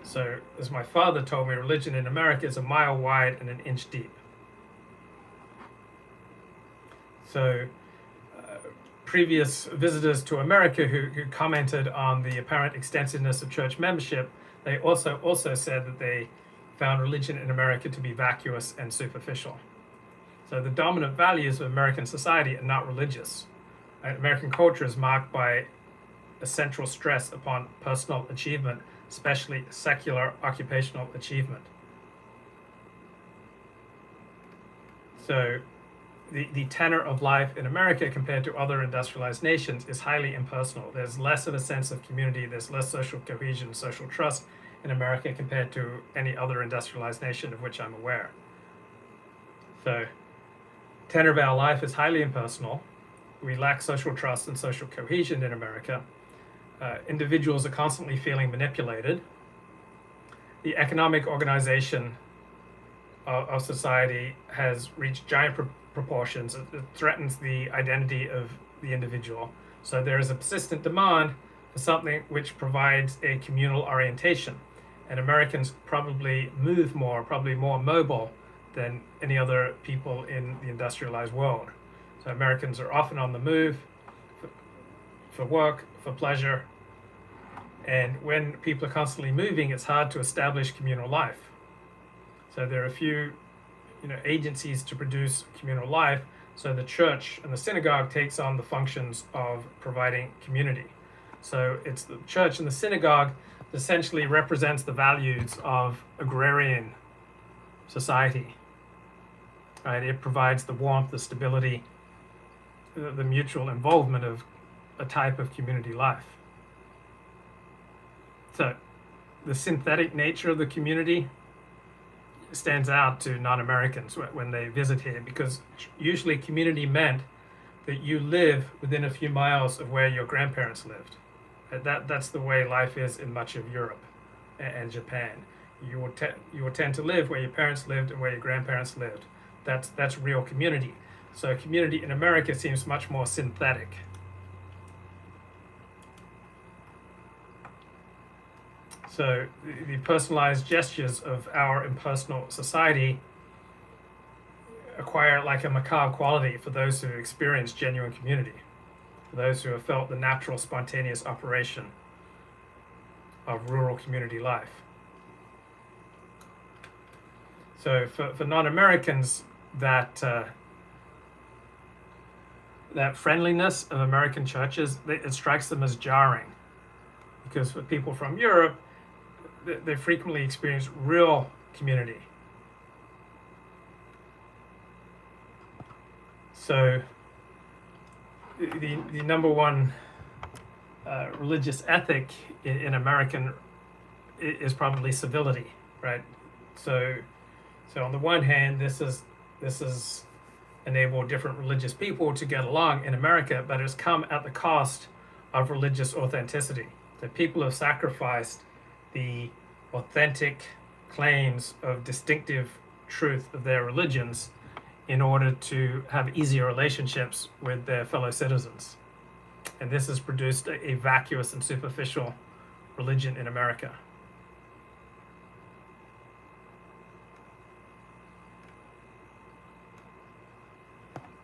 So, as my father told me, religion in America is a mile wide and an inch deep. So, previous visitors to America who commented on the apparent extensiveness of church membership, they also said that they found religion in America to be vacuous and superficial. So the dominant values of American society are not religious. American culture is marked by a central stress upon personal achievement, especially secular occupational achievement. So the tenor of life in America compared to other industrialized nations is highly impersonal. There's less of a sense of community, there's less social cohesion, social trust in America compared to any other industrialized nation of which I'm aware. So tenor of our life is highly impersonal. We lack social trust and social cohesion in America. Individuals are constantly feeling manipulated. The economic organization of society has reached giant proportions. It threatens the identity of the individual. So there is a persistent demand for something which provides a communal orientation. And Americans probably move more, probably more mobile than any other people in the industrialized world. So Americans are often on the move for work, for pleasure. And when people are constantly moving, it's hard to establish communal life. So there are few, agencies to produce communal life. So the church and the synagogue takes on the functions of providing community. So it's the church and the synagogue essentially represents the values of agrarian society. Right? It provides the warmth, the stability, the mutual involvement of a type of community life. So the synthetic nature of the community stands out to non-Americans when they visit here, because usually community meant that you live within a few miles of where your grandparents lived. That's the way life is in much of Europe and Japan. You will tend to live where your parents lived and where your grandparents lived. That's real community. So community in America seems much more synthetic. So the personalized gestures of our impersonal society acquire like a macabre quality for those who experience genuine community, for those who have felt the natural, spontaneous operation of rural community life. So for non-Americans, that friendliness of American churches, it strikes them as jarring, because for people from Europe, they frequently experience real community. So the number one religious ethic in American is probably civility, right? So on the one hand, this is enabled different religious people to get along in America, but it's come at the cost of religious authenticity. The people have sacrificed the authentic claims of distinctive truth of their religions in order to have easier relationships with their fellow citizens. And this has produced a vacuous and superficial religion in America.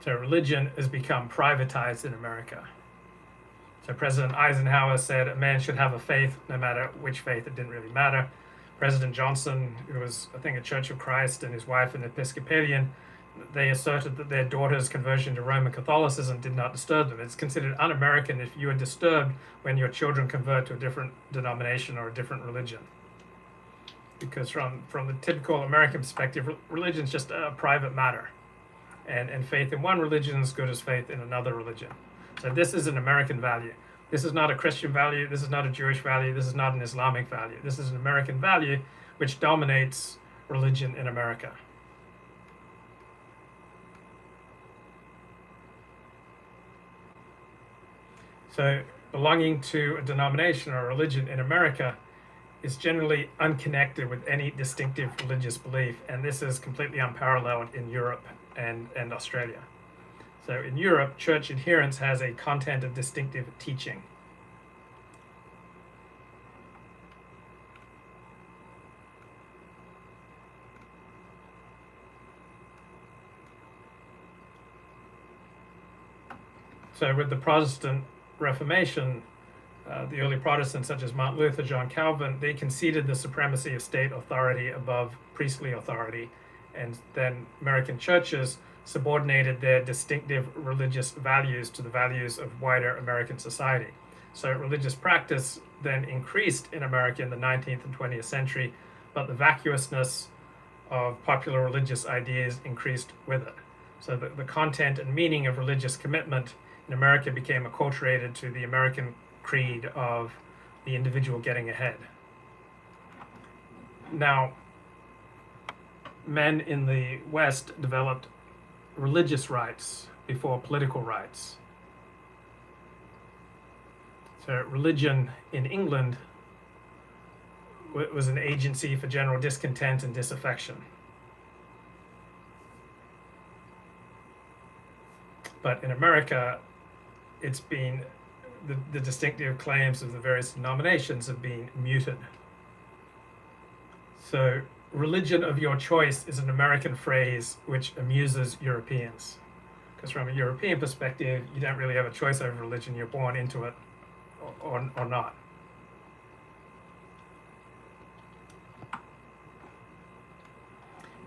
So religion has become privatized in America. So President Eisenhower said a man should have a faith, no matter which faith. It didn't really matter. President Johnson, who was, I think, a Church of Christ, and his wife an Episcopalian, they asserted that their daughter's conversion to Roman Catholicism did not disturb them. It's considered un-American if you are disturbed when your children convert to a different denomination or a different religion. Because from the typical American perspective, religion is just a private matter. And faith in one religion is as good as faith in another religion. So this is an American value. This is not a Christian value. This is not a Jewish value. This is not an Islamic value. This is an American value which dominates religion in America. So belonging to a denomination or a religion in America is generally unconnected with any distinctive religious belief, and this is completely unparalleled in Europe and Australia. So in Europe, church adherence has a content of distinctive teaching. So with the Protestant Reformation, the early Protestants such as Martin Luther, John Calvin, they conceded the supremacy of state authority above priestly authority, and then American churches subordinated their distinctive religious values to the values of wider American society. So religious practice then increased in America in the 19th and 20th century, but the vacuousness of popular religious ideas increased with it. So the content and meaning of religious commitment in America became acculturated to the American creed of the individual getting ahead. Now, men in the West developed religious rights before political rights. So religion in England was an agency for general discontent and disaffection. But in America, it's been the distinctive claims of the various denominations have been muted. So religion of your choice is an American phrase which amuses Europeans. Because from a European perspective, you don't really have a choice over religion, you're born into it or not.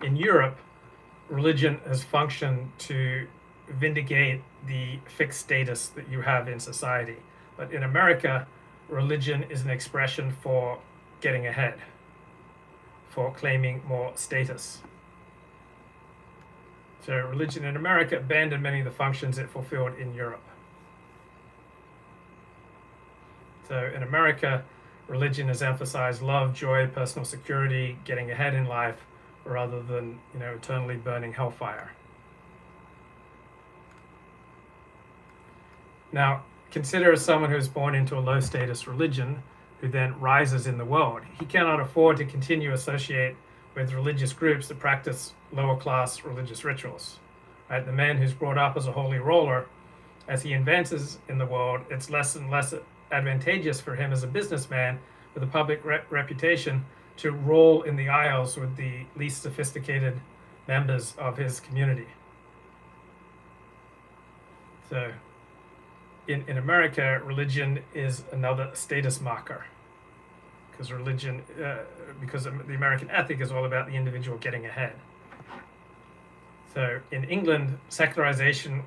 In Europe, religion has functioned to vindicate the fixed status that you have in society. But in America, religion is an expression for getting ahead, for claiming more status. So religion in America abandoned many of the functions it fulfilled in Europe. So in America, religion has emphasized love, joy, personal security, getting ahead in life, rather than, eternally burning hellfire. Now, consider someone who's born into a low status religion who then rises in the world. He cannot afford to continue to associate with religious groups that practice lower class religious rituals. Right? The man who's brought up as a holy roller, as he advances in the world, it's less and less advantageous for him as a businessman with a public reputation to roll in the aisles with the least sophisticated members of his community. So in America, religion is another status marker, because because the American ethic is all about the individual getting ahead. So in England, secularization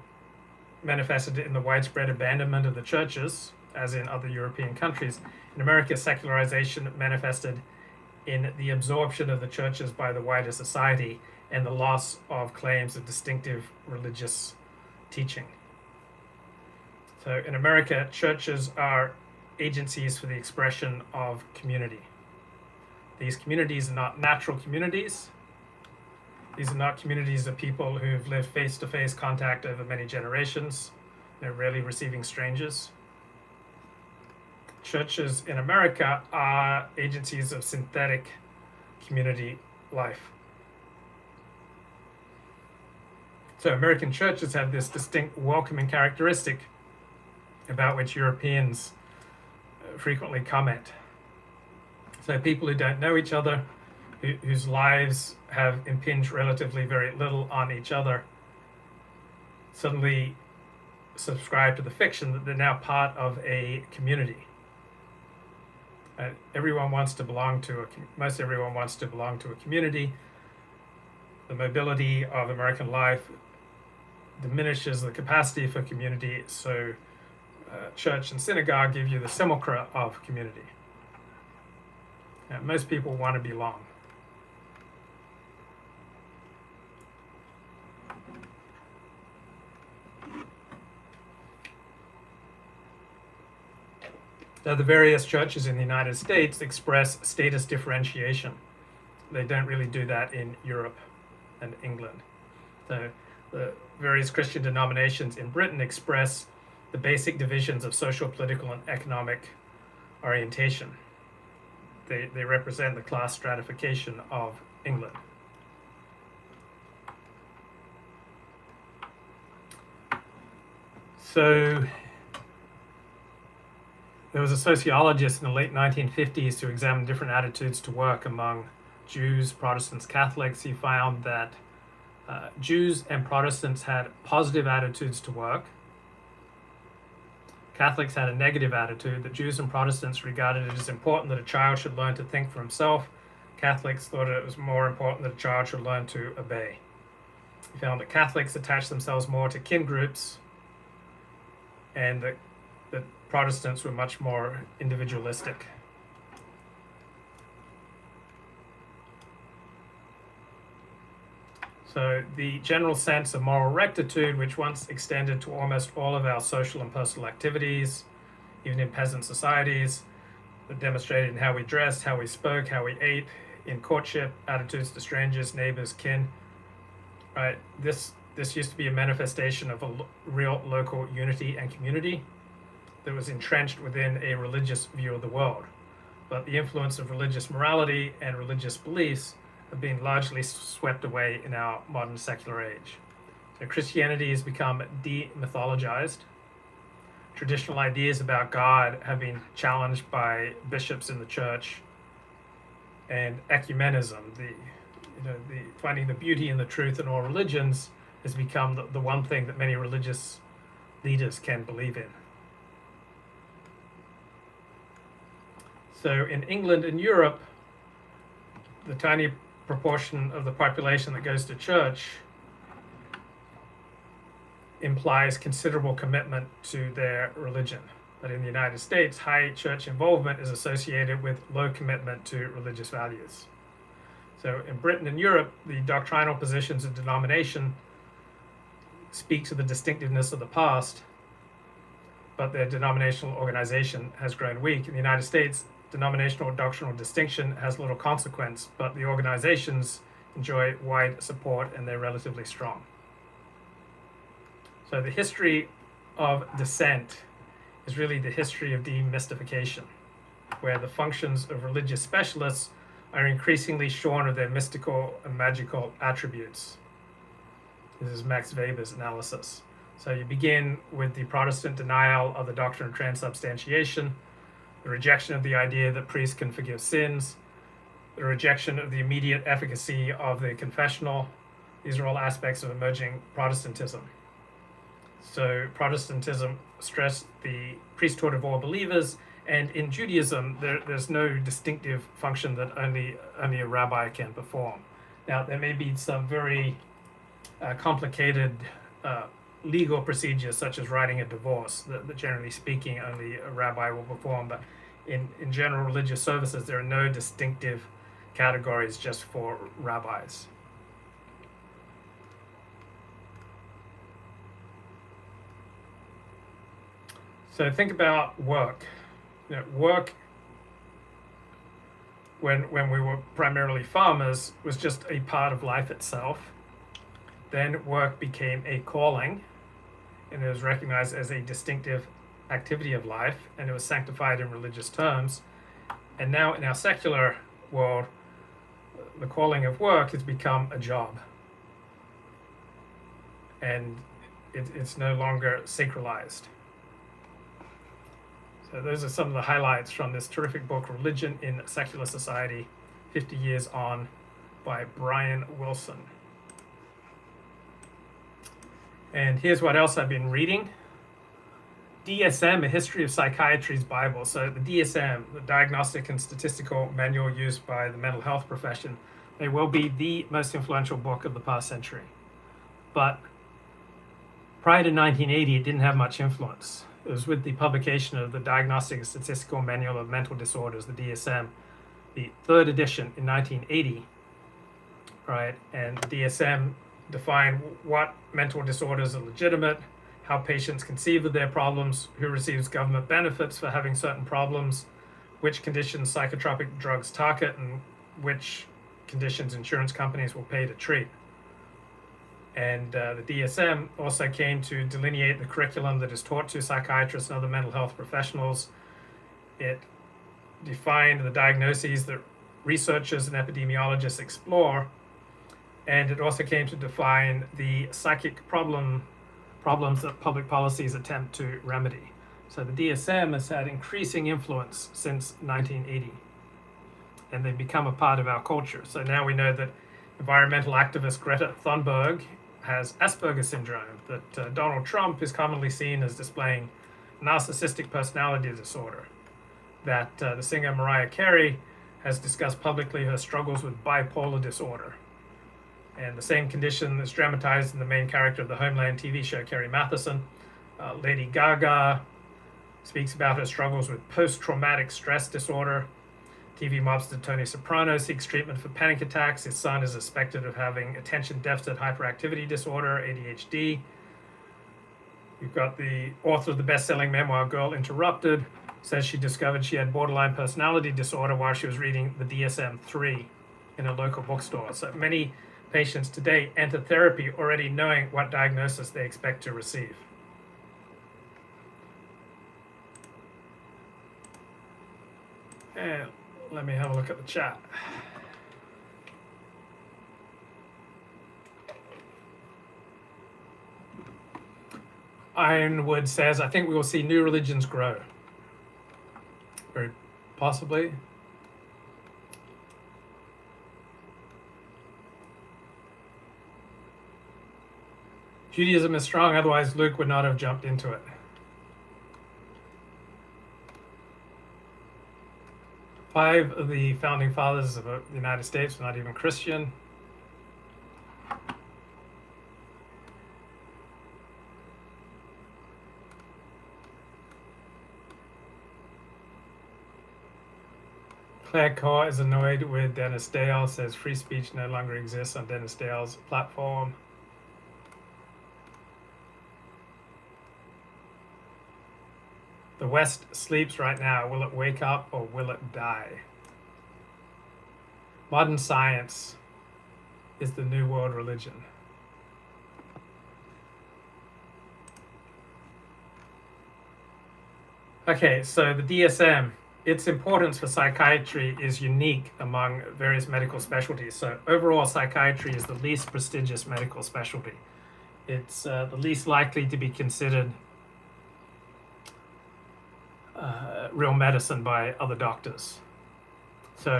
manifested in the widespread abandonment of the churches, as in other European countries. In America, secularization manifested in the absorption of the churches by the wider society and the loss of claims of distinctive religious teaching. So in America, churches are agencies for the expression of community. These communities are not natural communities. These are not communities of people who've lived face-to-face contact over many generations. They're rarely receiving strangers. Churches in America are agencies of synthetic community life. So American churches have this distinct welcoming characteristic about which Europeans frequently comment. So people who don't know each other, whose lives have impinged relatively very little on each other, suddenly subscribe to the fiction that they're now part of a community. Most everyone wants to belong to a community. the mobility of American life diminishes the capacity for community, so church and synagogue give you the simulacra of community. Most people want to belong. Now, the various churches in the United States express status differentiation. They don't really do that in Europe and England. So the various Christian denominations in Britain express the basic divisions of social, political, and economic orientation. They represent the class stratification of England. So there was a sociologist in the late 1950s who examined different attitudes to work among Jews, Protestants, Catholics. He found that Jews and Protestants had positive attitudes to work. Catholics had a negative attitude, that Jews and Protestants regarded it as important that a child should learn to think for himself. Catholics thought it was more important that a child should learn to obey. He found that Catholics attached themselves more to kin groups, and that Protestants were much more individualistic. So the general sense of moral rectitude, which once extended to almost all of our social and personal activities, even in peasant societies, that demonstrated in how we dressed, how we spoke, how we ate, in courtship, attitudes to strangers, neighbors, kin, right? This used to be a manifestation of a real local unity and community that was entrenched within a religious view of the world. But the influence of religious morality and religious beliefs have been largely swept away in our modern secular age. So Christianity has become demythologized. Traditional ideas about God have been challenged by bishops in the church, and ecumenism, the finding the beauty and the truth in all religions, has become the one thing that many religious leaders can believe in. So in England and Europe, the tiny proportion of the population that goes to church implies considerable commitment to their religion. But in the United States, high church involvement is associated with low commitment to religious values. So in Britain and Europe, the doctrinal positions of denomination speak to the distinctiveness of the past, but their denominational organization has grown weak. In the United States, denominational doctrinal distinction has little consequence, but the organizations enjoy wide support and they're relatively strong. So the history of dissent is really the history of demystification, where the functions of religious specialists are increasingly shorn of their mystical and magical attributes. This is Max Weber's analysis. So you begin with the Protestant denial of the doctrine of transubstantiation, the rejection of the idea that priests can forgive sins, the rejection of the immediate efficacy of the confessional. These are all aspects of emerging Protestantism. So Protestantism stressed the priesthood of all believers, and in Judaism, there's no distinctive function that only a rabbi can perform. Now, there may be some very complicated legal procedures, such as writing a divorce, that generally speaking only a rabbi will perform, but in general religious services there are no distinctive categories just for rabbis. So think about work. Work, when we were primarily farmers, was just a part of life itself. Then work became a calling, and it was recognized as a distinctive activity of life, and it was sanctified in religious terms. And now in our secular world, the calling of work has become a job, and it's no longer sacralized. So those are some of the highlights from this terrific book, Religion in Secular Society, 50 Years On, by Brian Wilson. And here's what else I've been reading. DSM, A History of Psychiatry's Bible. So the DSM, the Diagnostic and Statistical Manual used by the mental health profession, may well be the most influential book of the past century. But prior to 1980, it didn't have much influence. It was with the publication of the Diagnostic and Statistical Manual of Mental Disorders, the DSM, the third edition in 1980, right? And the DSM defined what mental disorders are legitimate, how patients conceive of their problems, who receives government benefits for having certain problems, which conditions psychotropic drugs target, and which conditions insurance companies will pay to treat. And the DSM also came to delineate the curriculum that is taught to psychiatrists and other mental health professionals. It defined the diagnoses that researchers and epidemiologists explore, and it also came to define the psychic problems that public policies attempt to remedy. So the DSM has had increasing influence since 1980, and they've become a part of our culture. So now we know that environmental activist Greta Thunberg has Asperger's syndrome, that Donald Trump is commonly seen as displaying narcissistic personality disorder, that the singer Mariah Carey has discussed publicly her struggles with bipolar disorder. And the same condition is dramatized in the main character of the Homeland TV show, Carrie Mathison. Lady Gaga speaks about her struggles with post-traumatic stress disorder. TV mobster Tony Soprano seeks treatment for panic attacks. His son is suspected of having attention deficit hyperactivity disorder, ADHD. You've got the author of the best-selling memoir, Girl Interrupted, says she discovered she had borderline personality disorder while she was reading the DSM-3 in a local bookstore. So many patients today enter therapy already knowing what diagnosis they expect to receive. And let me have a look at the chat. Ironwood says, I think we will see new religions grow. Very possibly. Judaism is strong, otherwise Luke would not have jumped into it. 5 of the founding fathers of the United States were not even Christian. Claire Carr is annoyed with Dennis Dale, says free speech no longer exists on Dennis Dale's platform. The West sleeps right now. Will it wake up or will it die? Modern science is the new world religion. Okay, so the DSM, its importance for psychiatry is unique among various medical specialties. So overall, psychiatry is the least prestigious medical specialty. It's the least likely to be considered real medicine by other doctors. So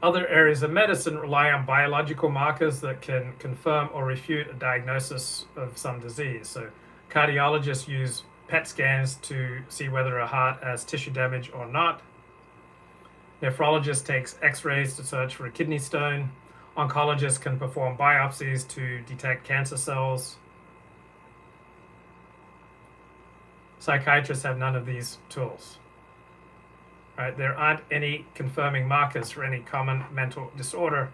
other areas of medicine rely on biological markers that can confirm or refute a diagnosis of some disease. So cardiologists use PET scans to see whether a heart has tissue damage or not. Nephrologist takes x-rays to search for a kidney stone. Oncologists can perform biopsies to detect cancer cells. Psychiatrists have none of these tools. Right? There aren't any confirming markers for any common mental disorder.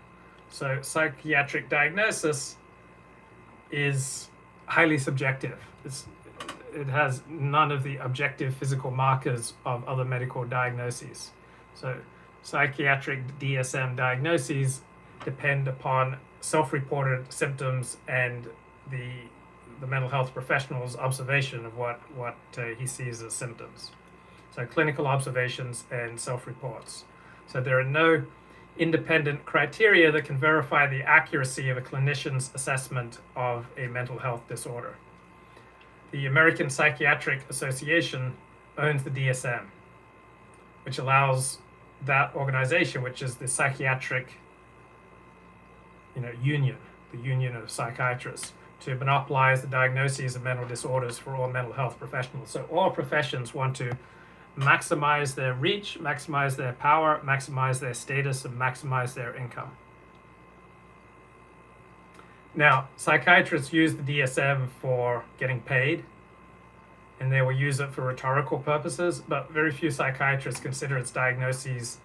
So psychiatric diagnosis is highly subjective. It has none of the objective physical markers of other medical diagnoses. So psychiatric DSM diagnoses depend upon self-reported symptoms and the mental health professional's observation of what he sees as symptoms. So clinical observations and self-reports. So there are no independent criteria that can verify the accuracy of a clinician's assessment of a mental health disorder. The American Psychiatric Association owns the DSM, which allows that organization, which is the psychiatric union, the union of psychiatrists, to monopolize the diagnoses of mental disorders for all mental health professionals. So all professions want to maximize their reach, maximize their power, maximize their status, and maximize their income. Now, psychiatrists use the DSM for getting paid, and they will use it for rhetorical purposes, but very few psychiatrists consider its diagnoses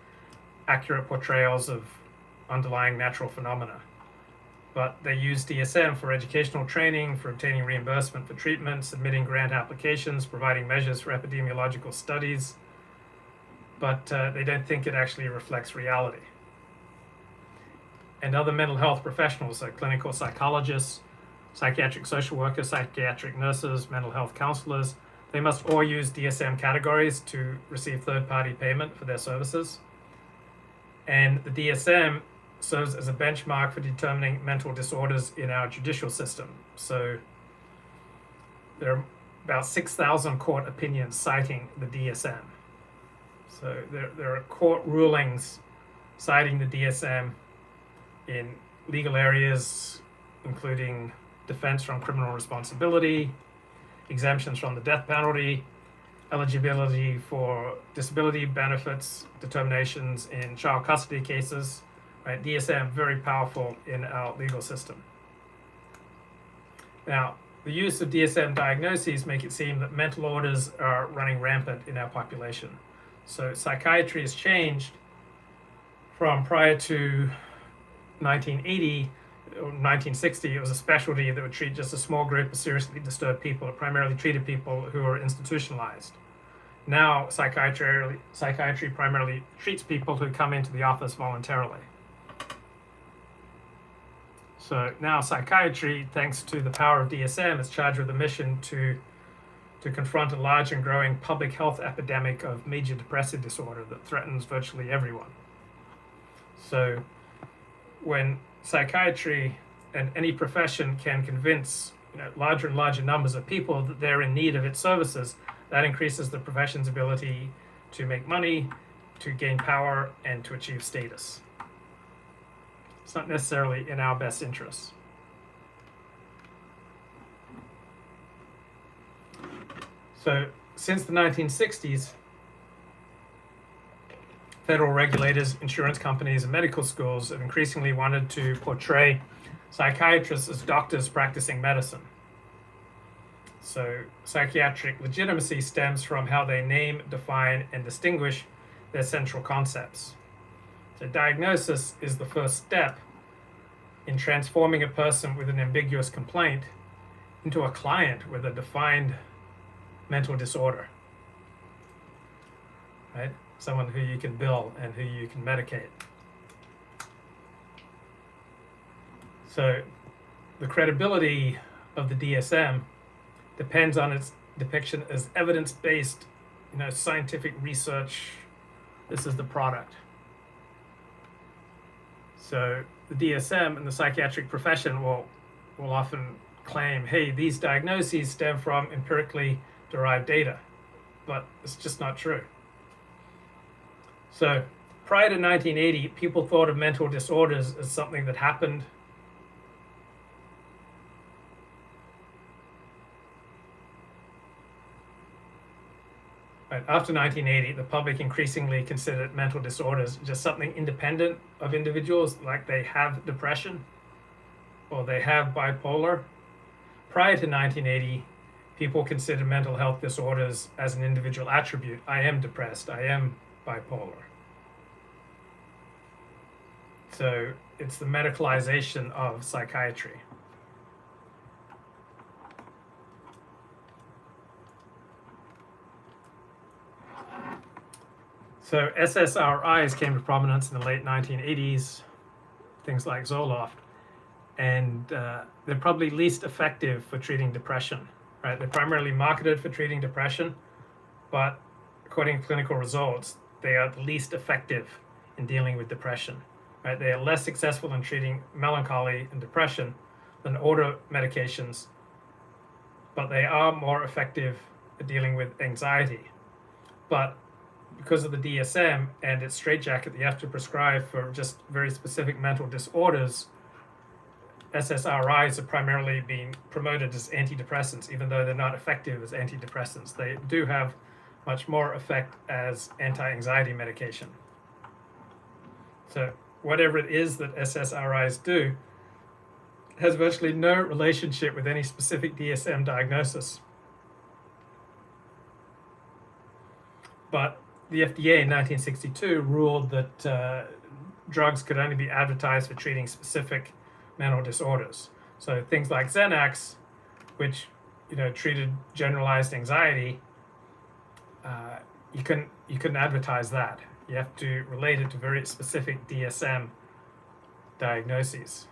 accurate portrayals of underlying natural phenomena. But they use DSM for educational training, for obtaining reimbursement for treatment, submitting grant applications, providing measures for epidemiological studies, but they don't think it actually reflects reality. And other mental health professionals, like clinical psychologists, psychiatric social workers, psychiatric nurses, mental health counselors, they must all use DSM categories to receive third-party payment for their services. And the DSM serves as a benchmark for determining mental disorders in our judicial system. So there are about 6,000 court opinions citing the DSM. So there are court rulings citing the DSM in legal areas, including defense from criminal responsibility, exemptions from the death penalty, eligibility for disability benefits, determinations in child custody cases. Right? DSM, very powerful in our legal system. Now, the use of DSM diagnoses make it seem that mental orders are running rampant in our population. So psychiatry has changed from prior to 1980 or 1960. It was a specialty that would treat just a small group of seriously disturbed people. It primarily treated people who were institutionalized. Now, psychiatry primarily treats people who come into the office voluntarily. So now psychiatry, thanks to the power of DSM, is charged with a mission to confront a large and growing public health epidemic of major depressive disorder that threatens virtually everyone. So when psychiatry and any profession can convince larger and larger numbers of people that they're in need of its services, that increases the profession's ability to make money, to gain power, and to achieve status. It's not necessarily in our best interests. So since the 1960s, federal regulators, insurance companies, and medical schools have increasingly wanted to portray psychiatrists as doctors practicing medicine. So psychiatric legitimacy stems from how they name, define, and distinguish their central concepts. The diagnosis is the first step in transforming a person with an ambiguous complaint into a client with a defined mental disorder, right? Someone who you can bill and who you can medicate. So the credibility of the DSM depends on its depiction as evidence-based, scientific research. This is the product. So the DSM and the psychiatric profession will often claim, hey, these diagnoses stem from empirically derived data, but it's just not true. So prior to 1980, people thought of mental disorders as something that happened after 1980, the public increasingly considered mental disorders just something independent of individuals, like they have depression or they have bipolar. Prior to 1980, people considered mental health disorders as an individual attribute. I am depressed, I am bipolar. So it's the medicalization of psychiatry. So SSRIs came to prominence in the late 1980s, things like Zoloft, and they're probably least effective for treating depression, right? They're primarily marketed for treating depression, but according to clinical results, they are the least effective in dealing with depression, right? They are less successful in treating melancholy and depression than older medications, but they are more effective at dealing with anxiety. But because of the DSM and its straitjacket that you have to prescribe for just very specific mental disorders, SSRIs are primarily being promoted as antidepressants, even though they're not effective as antidepressants. They do have much more effect as anti-anxiety medication. So whatever it is that SSRIs do has virtually no relationship with any specific DSM diagnosis. But the FDA in 1962 ruled that drugs could only be advertised for treating specific mental disorders. So things like Xanax, which treated generalized anxiety, you couldn't advertise that. You have to relate it to very specific DSM diagnoses.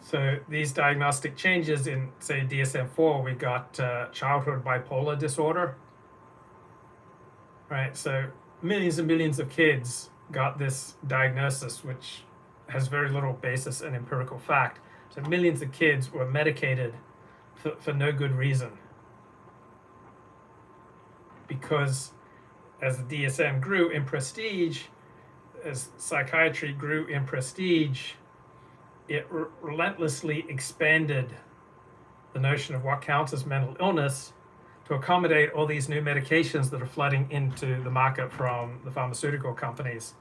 So these diagnostic changes in, say, DSM-4, we got childhood bipolar disorder, right? So millions and millions of kids got this diagnosis, which has very little basis in empirical fact. So millions of kids were medicated for no good reason, because as the DSM grew in prestige, as psychiatry grew in prestige, it relentlessly expanded the notion of what counts as mental illness to accommodate all these new medications that are flooding into the market from the pharmaceutical companies.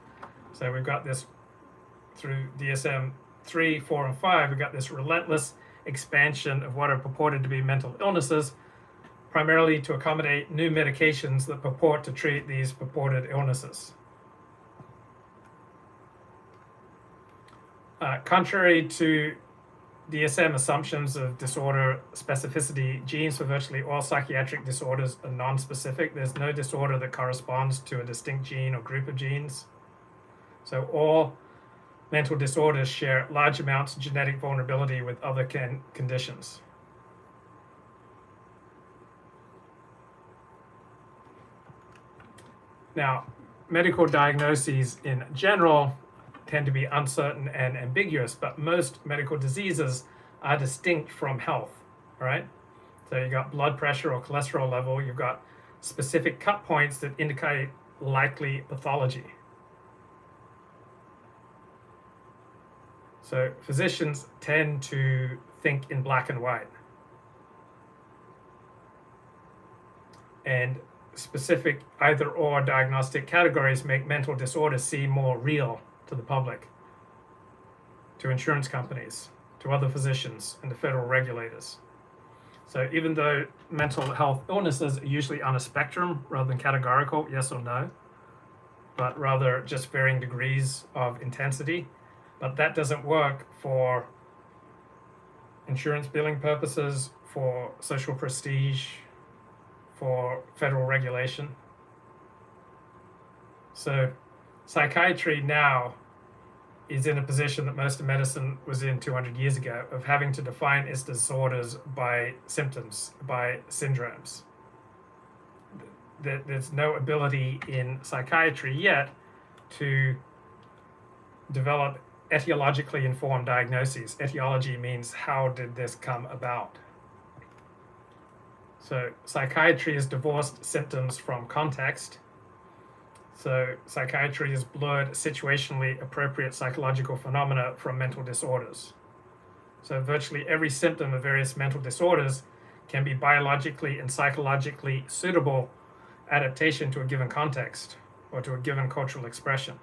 So we've got this through DSM 3, 4, and 5, we've got this relentless expansion of what are purported to be mental illnesses, primarily to accommodate new medications that purport to treat these purported illnesses. Contrary to DSM assumptions of disorder specificity, genes for virtually all psychiatric disorders are non-specific. There's no disorder that corresponds to a distinct gene or group of genes. So all mental disorders share large amounts of genetic vulnerability with other conditions. Now, medical diagnoses in general tend to be uncertain and ambiguous, but most medical diseases are distinct from health, all right? So you've got blood pressure or cholesterol level, you've got specific cut points that indicate likely pathology. So physicians tend to think in black and white. And specific either or diagnostic categories make mental disorders seem more real to the public, to insurance companies, to other physicians, and to federal regulators. So even though mental health illnesses are usually on a spectrum rather than categorical, yes or no, but rather just varying degrees of intensity, but that doesn't work for insurance billing purposes, for social prestige, for federal regulation. So psychiatry now is in a position that most of medicine was in 200 years ago, of having to define its disorders by symptoms, by syndromes. There's no ability in psychiatry yet to develop etiologically informed diagnoses. Etiology means how did this come about? So psychiatry has divorced symptoms from context. So psychiatry has blurred situationally appropriate psychological phenomena from mental disorders. So virtually every symptom of various mental disorders can be biologically and psychologically suitable adaptation to a given context or to a given cultural expression.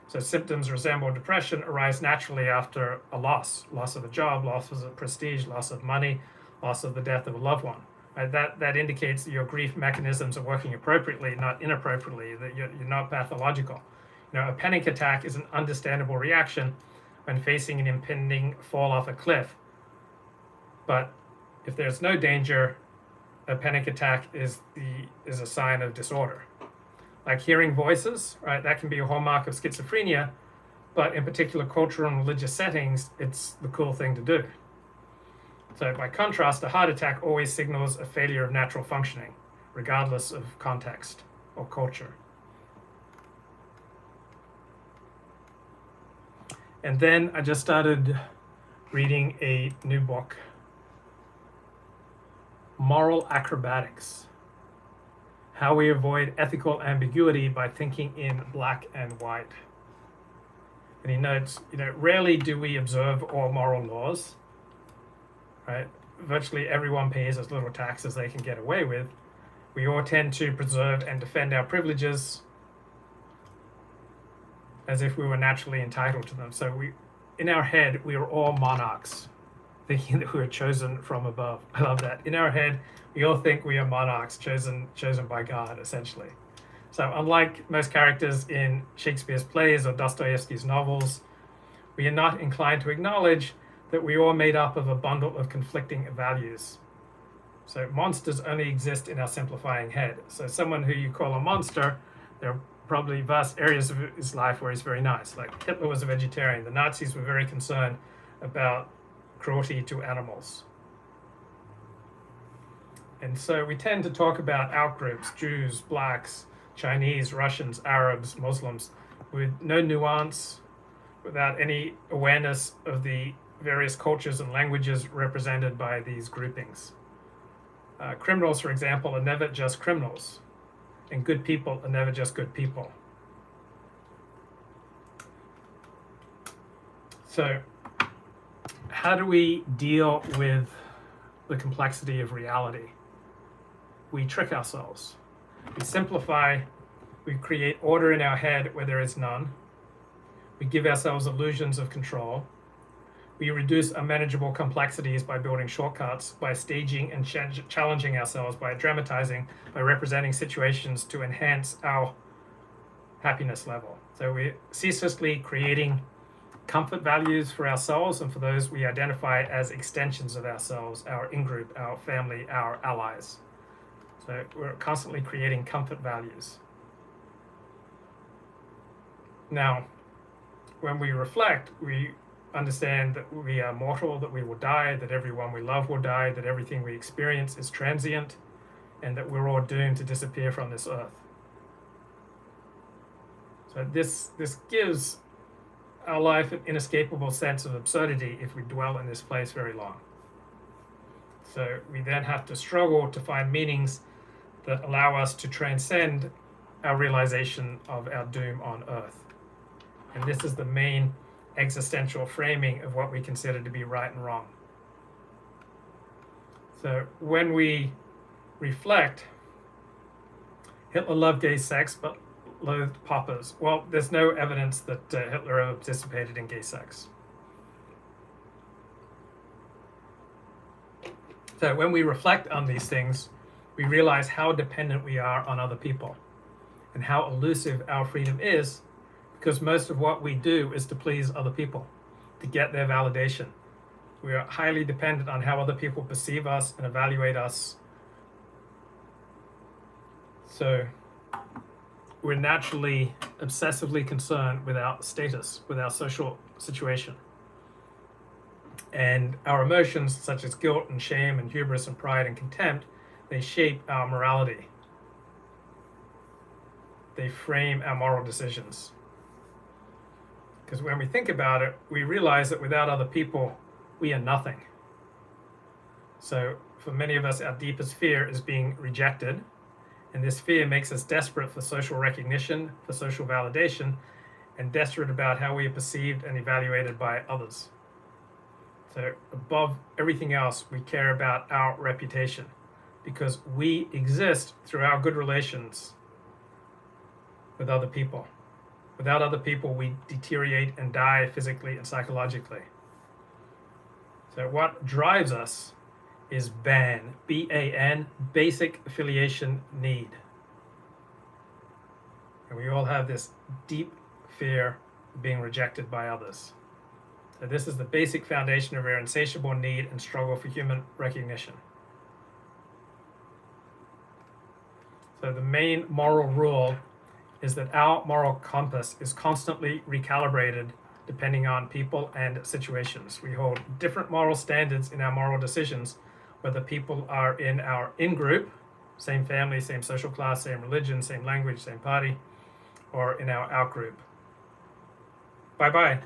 So symptoms resemble depression arise naturally after a loss of a job, loss of prestige, loss of money, loss of the death of a loved one. Right? That indicates that your grief mechanisms are working appropriately, not inappropriately, that you're not pathological. A panic attack is an understandable reaction when facing an impending fall off a cliff. But if there's no danger, a panic attack is a sign of disorder. Like hearing voices, right? That can be a hallmark of schizophrenia, but in particular cultural and religious settings, it's the cool thing to do. So by contrast, a heart attack always signals a failure of natural functioning, regardless of context or culture. And then I just started reading a new book, Moral Acrobatics: How We Avoid Ethical Ambiguity by Thinking in Black and White. And he notes, rarely do we observe all moral laws. Right? Virtually everyone pays as little tax as they can get away with. We all tend to preserve and defend our privileges as if we were naturally entitled to them. So in our head, we are all monarchs, thinking that we were chosen from above. I love that. In our head, we all think we are monarchs, chosen by God, essentially. So unlike most characters in Shakespeare's plays or Dostoevsky's novels, we are not inclined to acknowledge that we are all made up of a bundle of conflicting values. So monsters only exist in our simplifying head. So someone who you call a monster, there are probably vast areas of his life where he's very nice. Like Hitler was a vegetarian. The Nazis were very concerned about cruelty to animals. And so we tend to talk about outgroups, Jews, blacks, Chinese, Russians, Arabs, Muslims, with no nuance, without any awareness of the various cultures and languages represented by these groupings. Criminals, for example, are never just criminals, and good people are never just good people. So, how do we deal with the complexity of reality? We trick ourselves. We simplify, we create order in our head where there is none. We give ourselves illusions of control. We reduce unmanageable complexities by building shortcuts, by staging and challenging ourselves, by dramatizing, by representing situations to enhance our happiness level. So we're ceaselessly creating comfort values for ourselves and for those we identify as extensions of ourselves, our in-group, our family, our allies. So we're constantly creating comfort values. Now, when we reflect, we understand that we are mortal, that we will die, that everyone we love will die, that everything we experience is transient, and that we're all doomed to disappear from this earth. So this gives our life an inescapable sense of absurdity if we dwell in this place very long. So we then have to struggle to find meanings that allow us to transcend our realization of our doom on earth. And this is the main existential framing of what we consider to be right and wrong. So when we reflect, Hitler loved gay sex but loathed poppers. Well, there's no evidence that Hitler ever participated in gay sex. So when we reflect on these things, we realize how dependent we are on other people and how elusive our freedom is, because most of what we do is to please other people, to get their validation. We are highly dependent on how other people perceive us and evaluate us. So we're naturally obsessively concerned with our status, with our social situation. And our emotions, such as guilt and shame and hubris and pride and contempt, they shape our morality. They frame our moral decisions. Because when we think about it, we realize that without other people, we are nothing. So for many of us, our deepest fear is being rejected. And this fear makes us desperate for social recognition, for social validation, and desperate about how we are perceived and evaluated by others. So above everything else, we care about our reputation, because we exist through our good relations with other people. Without other people, we deteriorate and die physically and psychologically. So what drives us is BAN, B-A-N, basic affiliation need. And we all have this deep fear of being rejected by others. So this is the basic foundation of our insatiable need and struggle for human recognition. So the main moral rule is that our moral compass is constantly recalibrated depending on people and situations. We hold different moral standards in our moral decisions, whether people are in our in-group, same family, same social class, same religion, same language, same party, or in our out-group. Bye-bye.